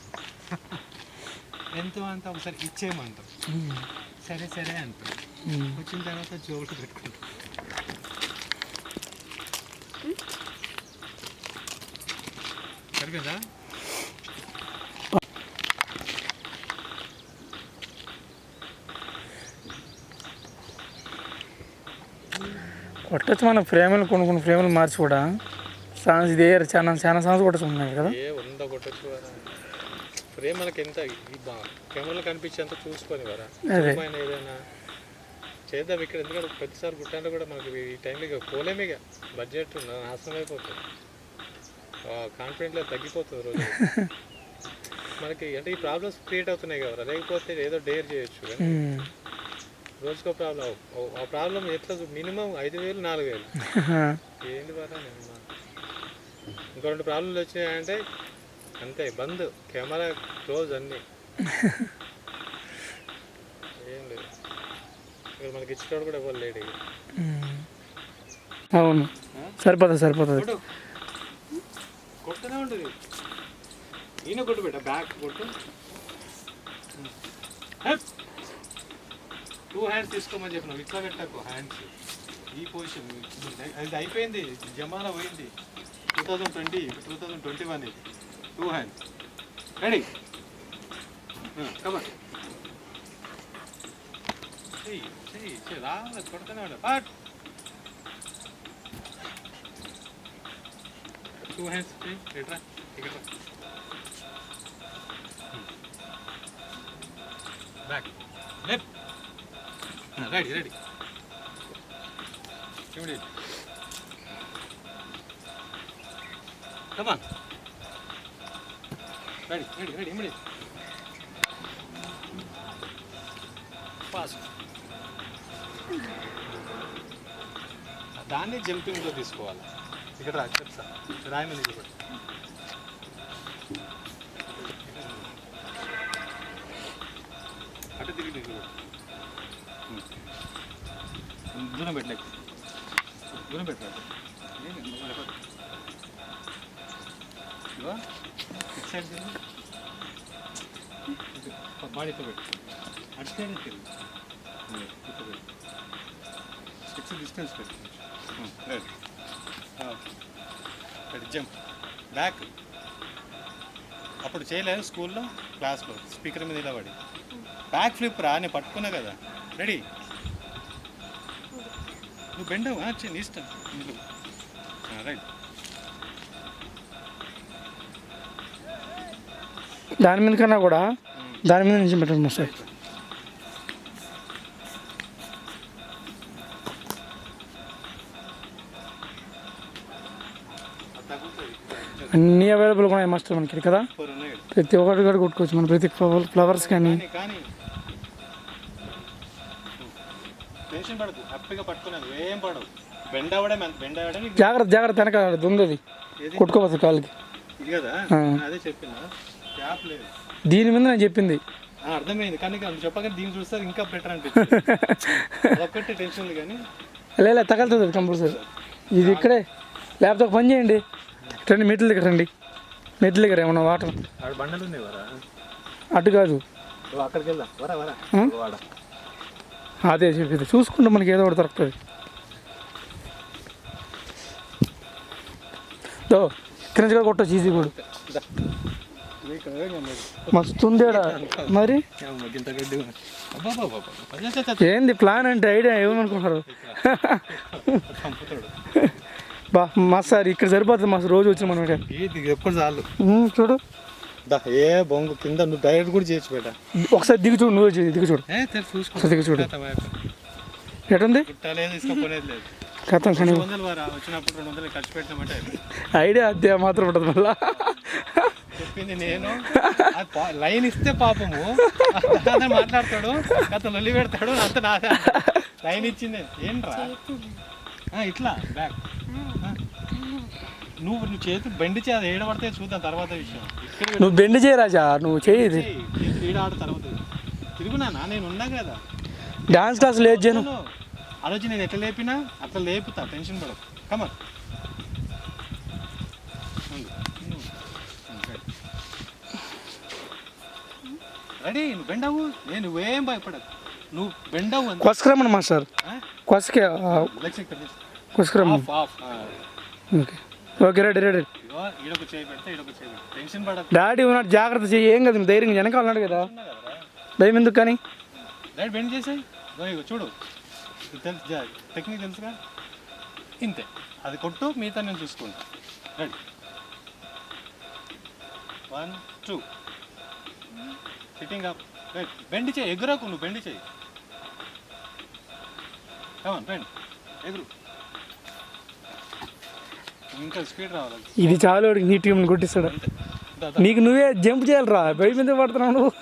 ఎంతో అంత ఒకసారి ఇచ్చేయమంటాం, సరే సరే అంటాం. వచ్చిన తర్వాత జోబులు పెట్టుకుంటాం. సరిపోయిందా? కొట్టచ్చు మన ఫ్రేములు కొన్ని ఫ్రేములు మార్చి కూడా సాంగ్స్ ఇదే చాలా చాలా సాంగ్స్ కొట్టచ్చు ఉన్నాయి కదా. ఏ ఉందా కొట్టచ్చు వారా, ఫ్రేమ్ మనకి ఎంత కెమెరాలో కనిపించేంత చూసుకొని వారా, అదే పైన ఏదైనా చేద్దాం ఇక్కడ. ఎందుకంటే ప్రతిసారి గుట్టాంటే కూడా మనకి ఈ టైంలో ఇక పోలేమే, ఇక బడ్జెట్ నాశనం అయిపోతుంది, కాన్ఫిడెంట్లో తగ్గిపోతుంది రోజు మనకి. అంటే ఈ ప్రాబ్లమ్స్ క్రియేట్ అవుతున్నాయి కదా, లేకపోతే ఏదో డేర్ చేయొచ్చు కానీ రోజుకో ప్రాబ్లం. ఆ ప్రాబ్లం ఎట్లా మినిమం 5,000 4,000 ఏంటి బాగా. ఇంకో 2 ప్రాబ్లంలు వచ్చినాయంటే అంతే, బంద్, కెమెరా క్లోజ్ అన్నీ. ఏం లేదు ఇక్కడ మనకి ఇచ్చేవాడు కూడా ఎవరు లేడు. అవును, సరిపోతుంది. కొట్టనే ఉంటుంది. ఈయన కొట్టు పెట్ట, బ్యాక్ కొట్టు. 2 హ్యాండ్స్ తీసుకోమని చెప్పినావు, ఇట్లా పెట్టకు హ్యాండ్స్. ఈ పొజిషన్ అది అయిపోయింది, జమానా పోయింది. 2020 2021 ఇది. 2 హ్యాండ్స్ రెడీ, కమన్. రావాలి, కొడుతూనే ఉండ. 2 హ్యాండ్స్ ఎట్రా, ఇక్కడ back left. Ready come on. Ready immediate fast. దాన్ని జంపింగ్లో తీసుకోవాలి. ఇక్కడ రా, చెప్తా రాయి మీద నిలబడి. అటు తిరిగి దూరం పెట్టలేక, దూరం పెట్టలేదు. ఇటు సైడ్ తిరిగి బాడీతో పెట్టు, అటు సైడ్ తిరిగి స్టిక్స్ డిస్టెన్స్ పెట్టు. Ready jump back. అప్పుడు చేయలేదు స్కూల్లో క్లాస్లో, స్పీకర్ మీద నిలబడి బ్యాక్ ఫ్లిప్ రా, నేను పట్టుకున్నా కదా. రెడీ, నువ్వు బెండవు నీ ఇష్టం. రైట్, దాని మీద కన్నా కూడా దాని మీద నుంచి పెట్టండి మాస్టర్. అన్నీ అవైలబుల్గా ఉన్నాయి మాస్టర్ మనకి కదా. ప్రతి ఒక్కటి కూడా కొట్టుకోవచ్చు మనం, ప్రతి ఫ్లవర్స్ కానీ. టెన్షన్ పడదు, హ్యాపీగా పట్టుకున్నాను, ఏం పడవు. బెండ్ అవ్వడం జాగ్రత్త వెనక ఉంది, కొట్టుకోవచ్చు కాళ్ళకి. ఇది కదా అదే చెప్పిన, క్యాప్ లేదు దీని మీద నేను చెప్పింది. అర్థమైంది, కానీ చెప్పగానే దీన్ని చూస్తారు ఇంకా బెటర్ అనిపిస్తుంది. అదొక్కటి టెన్షన్ కానీ లేదా తగలుతుంది అది కంపల్సరీ. ఇది ఇక్కడే ల్యాప్టాప్ పని చేయండి. రండి మెట్ల దగ్గర, రండి మెట్ల దగ్గర ఏమన్నా వాటర్ బండలు ఉన్నాయి వరా. అటు కాదు, అక్కడికి వెళ్దాం వరా. అదే చెప్పేది, చూసుకుంటే మనకి ఏదో ఒకటి దొరుకుతుంది. ఇక్కడి నుంచి కూడా కొట్టచ్చు ఈజీ కూడా. మస్తు ఉందేడా మరి. ఏంది ప్లాన్ అంటే, ఐడియా ఏమనుకుంటున్నారు? బా మా సార్ ఇక్కడ సరిపోతుంది మా రోజు వచ్చిన మనం ఎప్పుడు చాలు. చూడు ఏ బొంగు కింద నువ్వు డైరెక్ట్ కూడా చేయొచ్చు బేట. ఒకసారి దిగు చూడు, నువ్వు దిగు చూడు, దిగు చూడు. ఎటుంది తీసుకుపోనేది లేదు. కథం కానీ వచ్చినప్పుడు 200 ఖర్చు పెట్టినామంటే ఐడియా అదే మాత్రం ఉంటుంది. మళ్ళా చెప్పింది నేను, లైన్ ఇస్తే పాపము మాట్లాడతాడు, గత లొల్లి పెడతాడు, అంత నాదే. లైన్ ఇచ్చింది ఏంట్రా ఇట్లా బ్యాక్. నువ్వు చేతి బెండ్ చేయాలి, ఏడబడితే చూద్దాం తర్వాత విషయం. నువ్వు బెండ్ చేయ రాజా, నువ్వు చేయి ఏడాడు తర్వాత తిరుగునా, నేను ఉన్నా కదా. డాన్స్ క్లాస్ లేదు చేయను. ఆ రోజు నేను ఎట్లా లేపినా అట్లా లేపుతా, టెన్షన్ పడదు. కమన్ రెడీ నువ్వు బెండవు నేను నువ్వేం భయపడదు నువ్వు బెండవు అంత కొసకరమ్మను మాస్టర్ కొసకే కొసకరమ్మ off off okay okay ready ready ఇగో ఈడొక చేయి పెడితే ఈడొక చేయి పెడితే టెన్షన్ పడదు డాడీ ఉన్నాడు జాగ్రత్త చేయి ఏం కదా ధైర్యంగా వెనకాల ఉన్నాడు కదా భయం ఎందుకు కానీ రైట్ బెండ్ చేసాయి ఇగో చూడు ఇది తెలుసు టెక్నిక్ తెలుసుగా ఇంతే అది కొట్టు మిగతా నేను చూసుకుంటా ready 1 2 sitting up right bend చేయి ఎగురకు నువ్వు బెండ్ చేయి కమాన్ బెండ్ ఎగురు ఇంకా స్పీడ్ రావాలి ఇది చాలు నీట్గా కొట్టిస్తాడు నీకు నువ్వే జంప్ చేయాలిరా భయం ఎందుకు పడుతున్నావు నువ్వు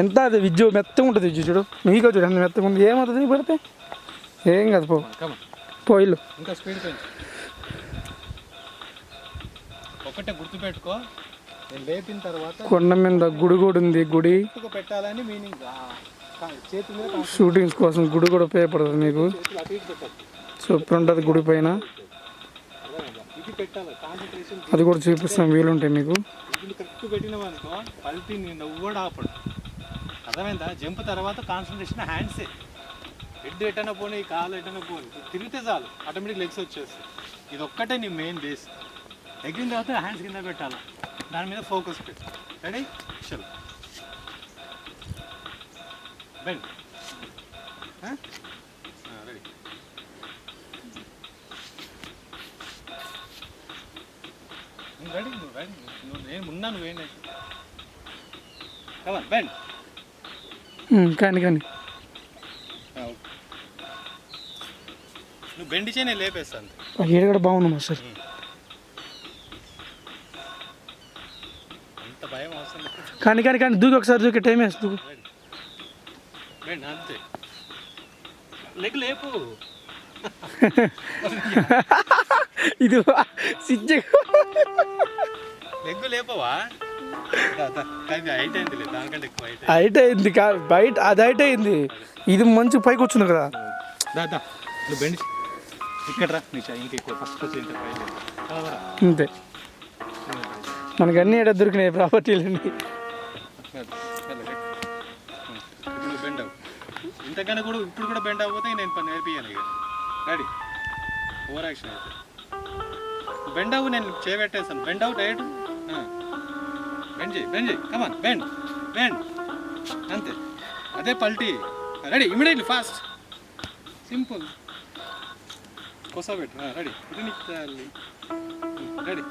ఎంత అది విద్యు మెత్తగా ఉంటుంది విద్యు చూడు నీకు చూడు ఎంత మెత్తగా ఉంది ఏమవుతుంది నీకు పడితే ఏం కాదు పో ఇల్లు ఇంకా స్పీడ్ పెంచు ఒకటే గుర్తుపెట్టుకో నేను లేపిన తర్వాత కొండ మీద గుడి కూడా ఉంది గుడి పెట్టాలని మీనింగ్ చేతి మీద షూటింగ్స్ కోసం గుడి కూడా ఉపయోగపడుతుంది మీకు చేతులు అటు ఇటు పెట్టాలి సూపర్ ఉంటుంది గుడి పైన ఇది పెట్టాలి కాన్సన్ట్రేషన్ అది కూడా చూపిస్తాం వీలుంటాయి మీకు ఇది కరెక్ట్ పెట్టినావు అనుకో పల్టీ నేను కూడా ఆపడు అర్థమైందా జంప్ తర్వాత కాన్సన్ట్రేషన్ హ్యాండ్సే హెడ్ ఎటన పోనీ కాలు ఎటన పోనీ తిరిగితే చాలు ఆటోమేటిక్ లెగ్స్ వచ్చేస్తాయి ఇది ఒక్కటే నీ మెయిన్ బేస్ ఎగిరిన తర్వాత హ్యాండ్స్ కింద పెట్టాలి దాని మీద ఫోకస్ పెట్టు రెడీ చలో బెండ్ రెడీ రెడీ నువ్వు రెడీ నువ్వు నేను ఉన్నా నువ్వేంటి కమన్ బెండ్ కానీ కానీ నువ్వు బెండ్ చేయి నేను లేపేస్తాను ఏడు కూడా బాగుంది మాస్టర్ అంత భయం అవసరం లేదు కానీ కానీ కానీ దూకి ఒకసారి దూకి టైం వేసి దూకు బెండ్ అంతే లెగ్ లేపు ఇది సిజ్జ లెగ్ లేపవా అది హైట్ అయింది లేదు దానికంటే ఎక్కువ హైట్ హైట్ అయింది బయట అది హైట్ అయింది ఇది మంచి పైకి వచ్చింది కదా దాదా నువ్వు బెండ్ ఇక్కడ రా నీ ఇంకా ఎక్కువ ఫస్ట్ వచ్చి ఇంత పైకి అంతే మనకి అన్నీ ఎడ దొరికినాయి ప్రాపర్టీలండి ఇప్పుడు బెండ్ అవ్వు ఇంతకన్నా కూడా ఇప్పుడు కూడా బెండ్ అవ్వకపోతే నేను పని నేర్పియాలి ఇక రెడీ ఓవర్ యాక్షన్ అయితే బెండ్ అవ్వు నేను చేయబెట్టేస్తాను బెండ్ అవ్వు డైరెక్ట్ బెండ్ చేయి కమాన్ బెండ్ అంతే అదే పల్టీ రెడీ ఇమీడియట్లీ ఫాస్ట్ సింపుల్ కొసబెట్టు రెడీ ఇది నిచ్చాలి రెడీ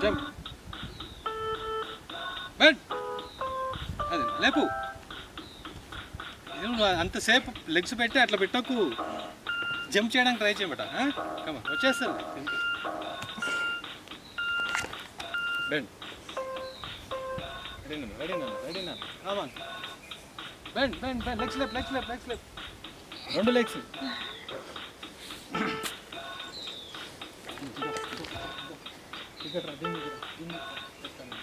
జంప్ బెండ్ అదే లేపు అంతసేపు లెగ్స్ పెట్టి అట్లా పెట్టకు జంప్ చేయడానికి ట్రై చేయబట్ట కమాన్ వచ్చేస్తుంది సింపుల్ బెండ్ రెడీ నన్ను కమాన్ బెండ్ లెగ్స్ లేప్ రెండు లెగ్స్ ఇక్కడ దీన్ని పెట్టాను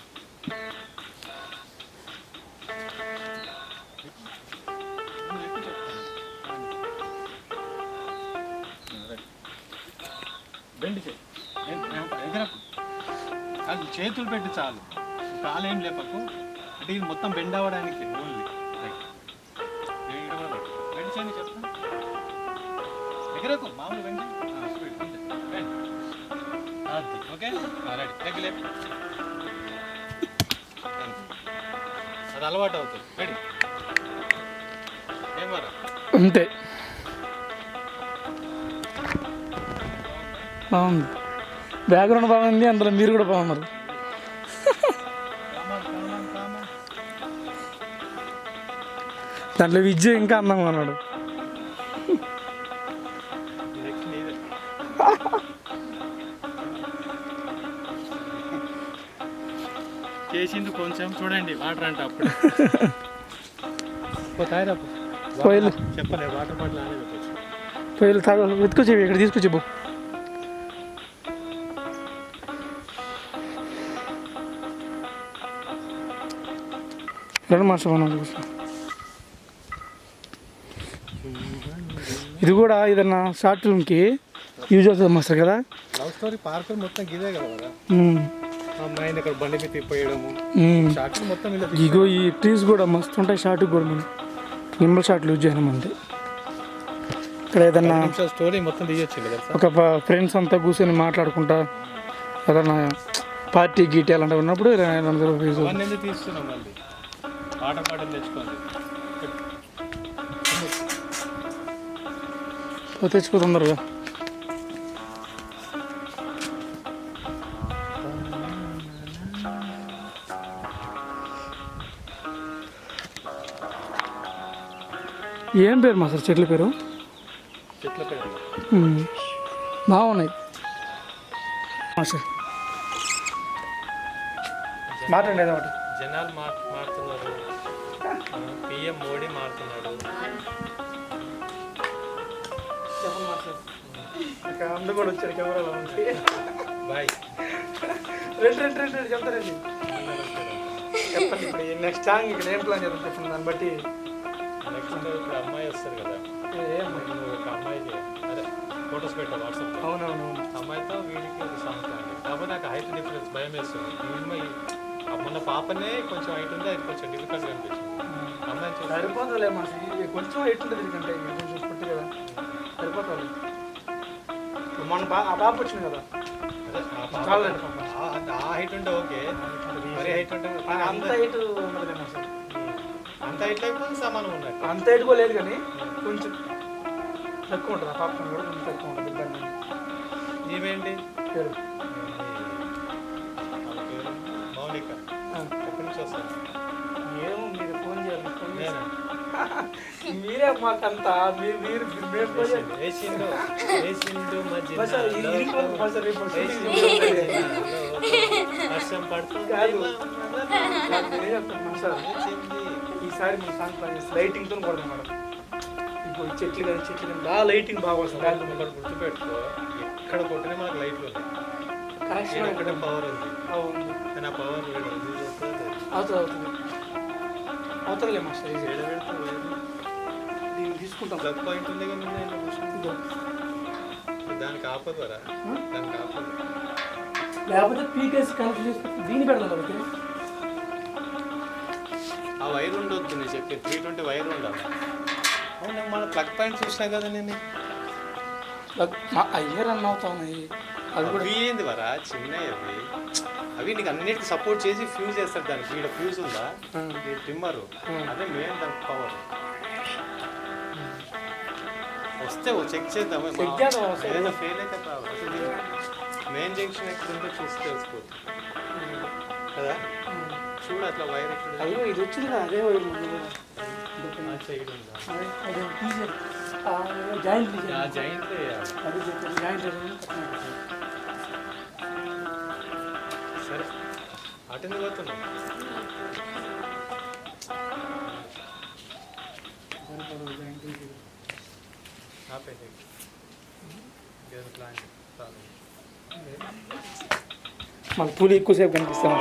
బెండ్ చేయి ఎగరకు అది చేతులు పెట్టి చాలు కాలేం లేపకు అంటే ఇది మొత్తం బెండ్ అవ్వడానికి ఓన్లీ బెండ్ చేయని చెప్తాను ఎగరకు మామూలు బెండ్ అది ఓకే రెడీ లెగ్ లేపు అది అలవాటు అవుతుంది రెడీ ఏమారా అంతే బాగుంది బ్యాక్గ్రౌండ్ బాగుంది అందులో మీరు కూడా బాగున్నారు దాంట్లో విజయ్ ఇంకా అందంగా ఉన్నాడు చేసింది కొంచెం చూడండి వాటర్ అంటే అప్పుడు తాయిరా పోయిలు చెప్పలే వాటర్ బాటిల్ ఆనే పెట్టచ్చు పోయిలు తాగ ఎత్తుకొచ్చి ఇక్కడ తీసుకొచ్చి బో రెండు మాసం ఇది కూడా ఏదన్నా షార్ట్ ఫిల్మ్కి యూజ్ అవుతుంది మాస్టర్ కదా లవ్ స్టోరీ పార్కులు మొత్తం గిదే కదా అమ్మాయిని ఇక్కడ బండికి తిప్పేయడము షార్ట్ మొత్తం ఇలా ఇగో ఈ ట్రీస్ కూడా మస్తు ఉంటాయి. షార్ట్ కూడా మనం నిమ్మల షార్ట్లు యూజ్ చేయడం అంటే ఇక్కడ ఏదన్నా స్టోరీ మొత్తం తీయొచ్చు కదా. ఒక ఫ్రెండ్స్ అంతా కూర్చొని మాట్లాడుకుంటా ఏదన్నా పార్టీ గీటీ అలాంటివి ఉన్నప్పుడు అవన్నీ ఎందుకు తీస్తున్నాం మళ్ళీ పాట పాటలు తెచ్చుకోండి. తెచ్చుకో తొందరగా. ఏం పేరు మా సార్ చెట్ల పేరు? చెట్ల పేరు బాగున్నాయి సార్. మాట్లాడండి ఏదో ఒకటి. జనాలు మారుతున్నారు, పిఎం మోడీ మారుతున్నాడు. అందరూ కూడా వచ్చారు కెమెరాలో నుంచి. బాయ్ రెండు చెప్తారండి. చెప్పండి ఇప్పుడు నెక్స్ట్ సాంగ్ ఇక్కడ ఏం ప్లాన్ చేద్దాం చెప్పండి. దాన్ని బట్టి నెక్స్ట్ ఇప్పుడు అమ్మాయి వస్తారు కదా, నువ్వు ఒక అమ్మాయికి అదే ఫొటోస్ పెట్టావు వాట్సాప్. అవునవును. అమ్మాయితో వీడికి ఒక సాంగ్ కాండి. కాకపోతే నాకు హైట్ డిఫరెన్స్ భయం వేస్తుంది. మొన్న పాపనే కొంచెం హైట్ ఉంది, అది కొంచెం డిఫికల్ట్గా అనిపించింది. అమ్మాయి సరిపోతుందిలే మా కొంచెం హైట్ ఉంటుంది ఎందుకంటే కొంచెం పుట్టి కదా సరిపోతుంది. మన ఆ పాప వచ్చింది కదా ఆ హైట్ ఉంటే ఓకే, మరి హైట్ ఉంటే అంత హైట్ ఉండదులే మా సార్. అంత హైట్ లేకపోతే సమానం ఉన్నట్టు. అంత హైట్ కూడా లేదు కానీ కొంచెం తక్కువ ఉంటుంది. ఆ పాప కూడా కొంచెం తక్కువ ఉంటుంది. ఇబ్బంది నీవేంటి పేరు మౌనిక, ఎక్కడి నుంచి వస్తాను? ఏమో మీరు ఫోన్ చేయాలి. నేను మీరే మాకంతా మీరు మీరు వేసిండు వర్షం పడుతుంది. ఈసారి మన సాంగ్ ప్లాన్ చేస్తే లైటింగ్తో కొడదాం మేడం. ఇప్పుడు చెట్లు కానీ బాగా లైటింగ్ బాగా వస్తుంది. ఒకటి గుర్తుపెట్టుకో, ఎక్కడ కొట్టినా మనకు లైట్లు ఉన్నాయి. కనెక్షన్ ఒకటే పవర్ ఉంది, అవును. కానీ ఆ పవర్ అవుతుంది అవుతుందిలే మాస్టర్. దీన్ని తీసుకుంటాం. ప్లగ్ పాయింట్ ఉంది కానీ దానికి ఆపదు వరా, దానికి ఆపదు. లేకపోతే పీకేసి కనెక్ట్ చేసి దీన్ని పెడతాం కాబట్టి ఆ వైర్ ఉండొద్దు. నేను చెప్పి 320 వైర్ ఉండాలి. అవును, మన ప్లగ్ పాయింట్ చూసినా కదా నేను. అయ్యే రన్ అవుతా ఉన్నాయి. అది కూడా ఏంది వరా చిన్నవి అవి. అవి నీకు అన్నిటికి సపోర్ట్ చేసి ఫ్యూజ్ చేస్తారు. దానికి వీడ ఫ్యూజ్ ఉందా, ట్రిమ్మరు, అదే మెయిన్ దానికి పవర్. వస్తే చెక్ చేద్దాం. ఏదైనా ఫెయిల్ అయితే మెయిన్ జంక్షన్ ఎక్కడ ఉందో చూసి తెలుసుకోవచ్చు కదా. చూడు అట్లా వైర్ ఎక్కడ. అయ్యో ఇది వచ్చింది కదా అదే వైర్ సైడ్ ఉందా? జాయింట్ జాయింట్ సరే అటెండ్ పోతున్నాం. మన పూలు ఎక్కువసేపు కనిపిస్తాం.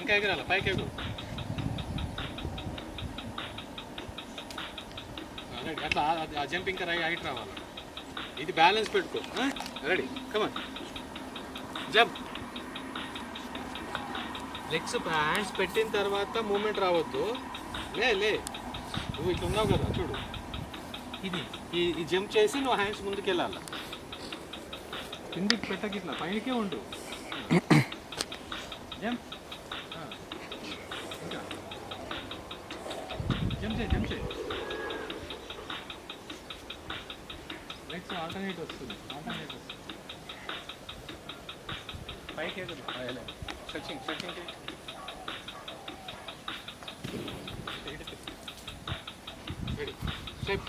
ఇంకా ఎగరాల పైకి ఎగురు. అట్లా ఆ జంప్ ఇంకా హైట్ రావాలి. ఇది బ్యాలెన్స్ పెట్టుకో. రెడీ, కమాన్, జంప్. లెగ్స్ హ్యాండ్స్ పెట్టిన తర్వాత మూమెంట్ రావద్దు. లే నువ్వు ఇట్లా ఉన్నావు కదా చూడు, ఇది ఈ జంప్ చేసి నువ్వు హ్యాండ్స్ ముందుకు వెళ్ళాలి. కిందికి పెట్టకి ఇట్లా పైకే ఉండు. జంప్, ఇంకా జంప్ చేయి. లెగ్స్ ఆల్టర్నేట్ వస్తుంది. పైకి ఎదురు స్ట్రెచింగ్ రెడీ, స్టెప్.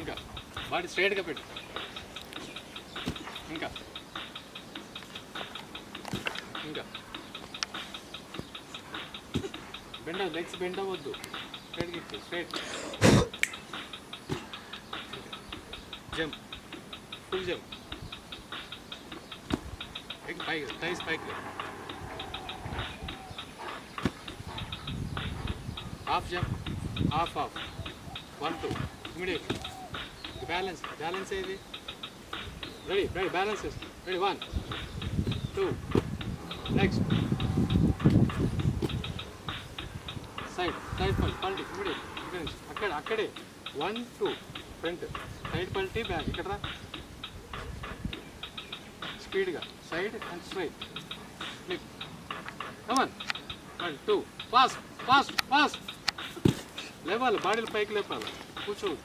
ఇంకా బాడీ స్ట్రైట్గా పెట్టు. ఇంకా లెగ్స్ బెండ్ అవ్వద్దు. Straight jump, full jump. పైకి టైస్ పైకి. Half jump, half 1 2 immediate. Balance ఏది? Ready balance. Ready 1 2 next. Side పల్టీ ఇమీడియట్. అక్కడే 1 2 ఫ్రంట్, సైడ్ పల్టీ, బ్యాక్. ఇక్కడ రా, స్పీడ్గా side and straight. Flip, come on. 1 2 fast. లేవాలి, బాడీలు పైకి లేపాలి. కూర్చోవద్దు.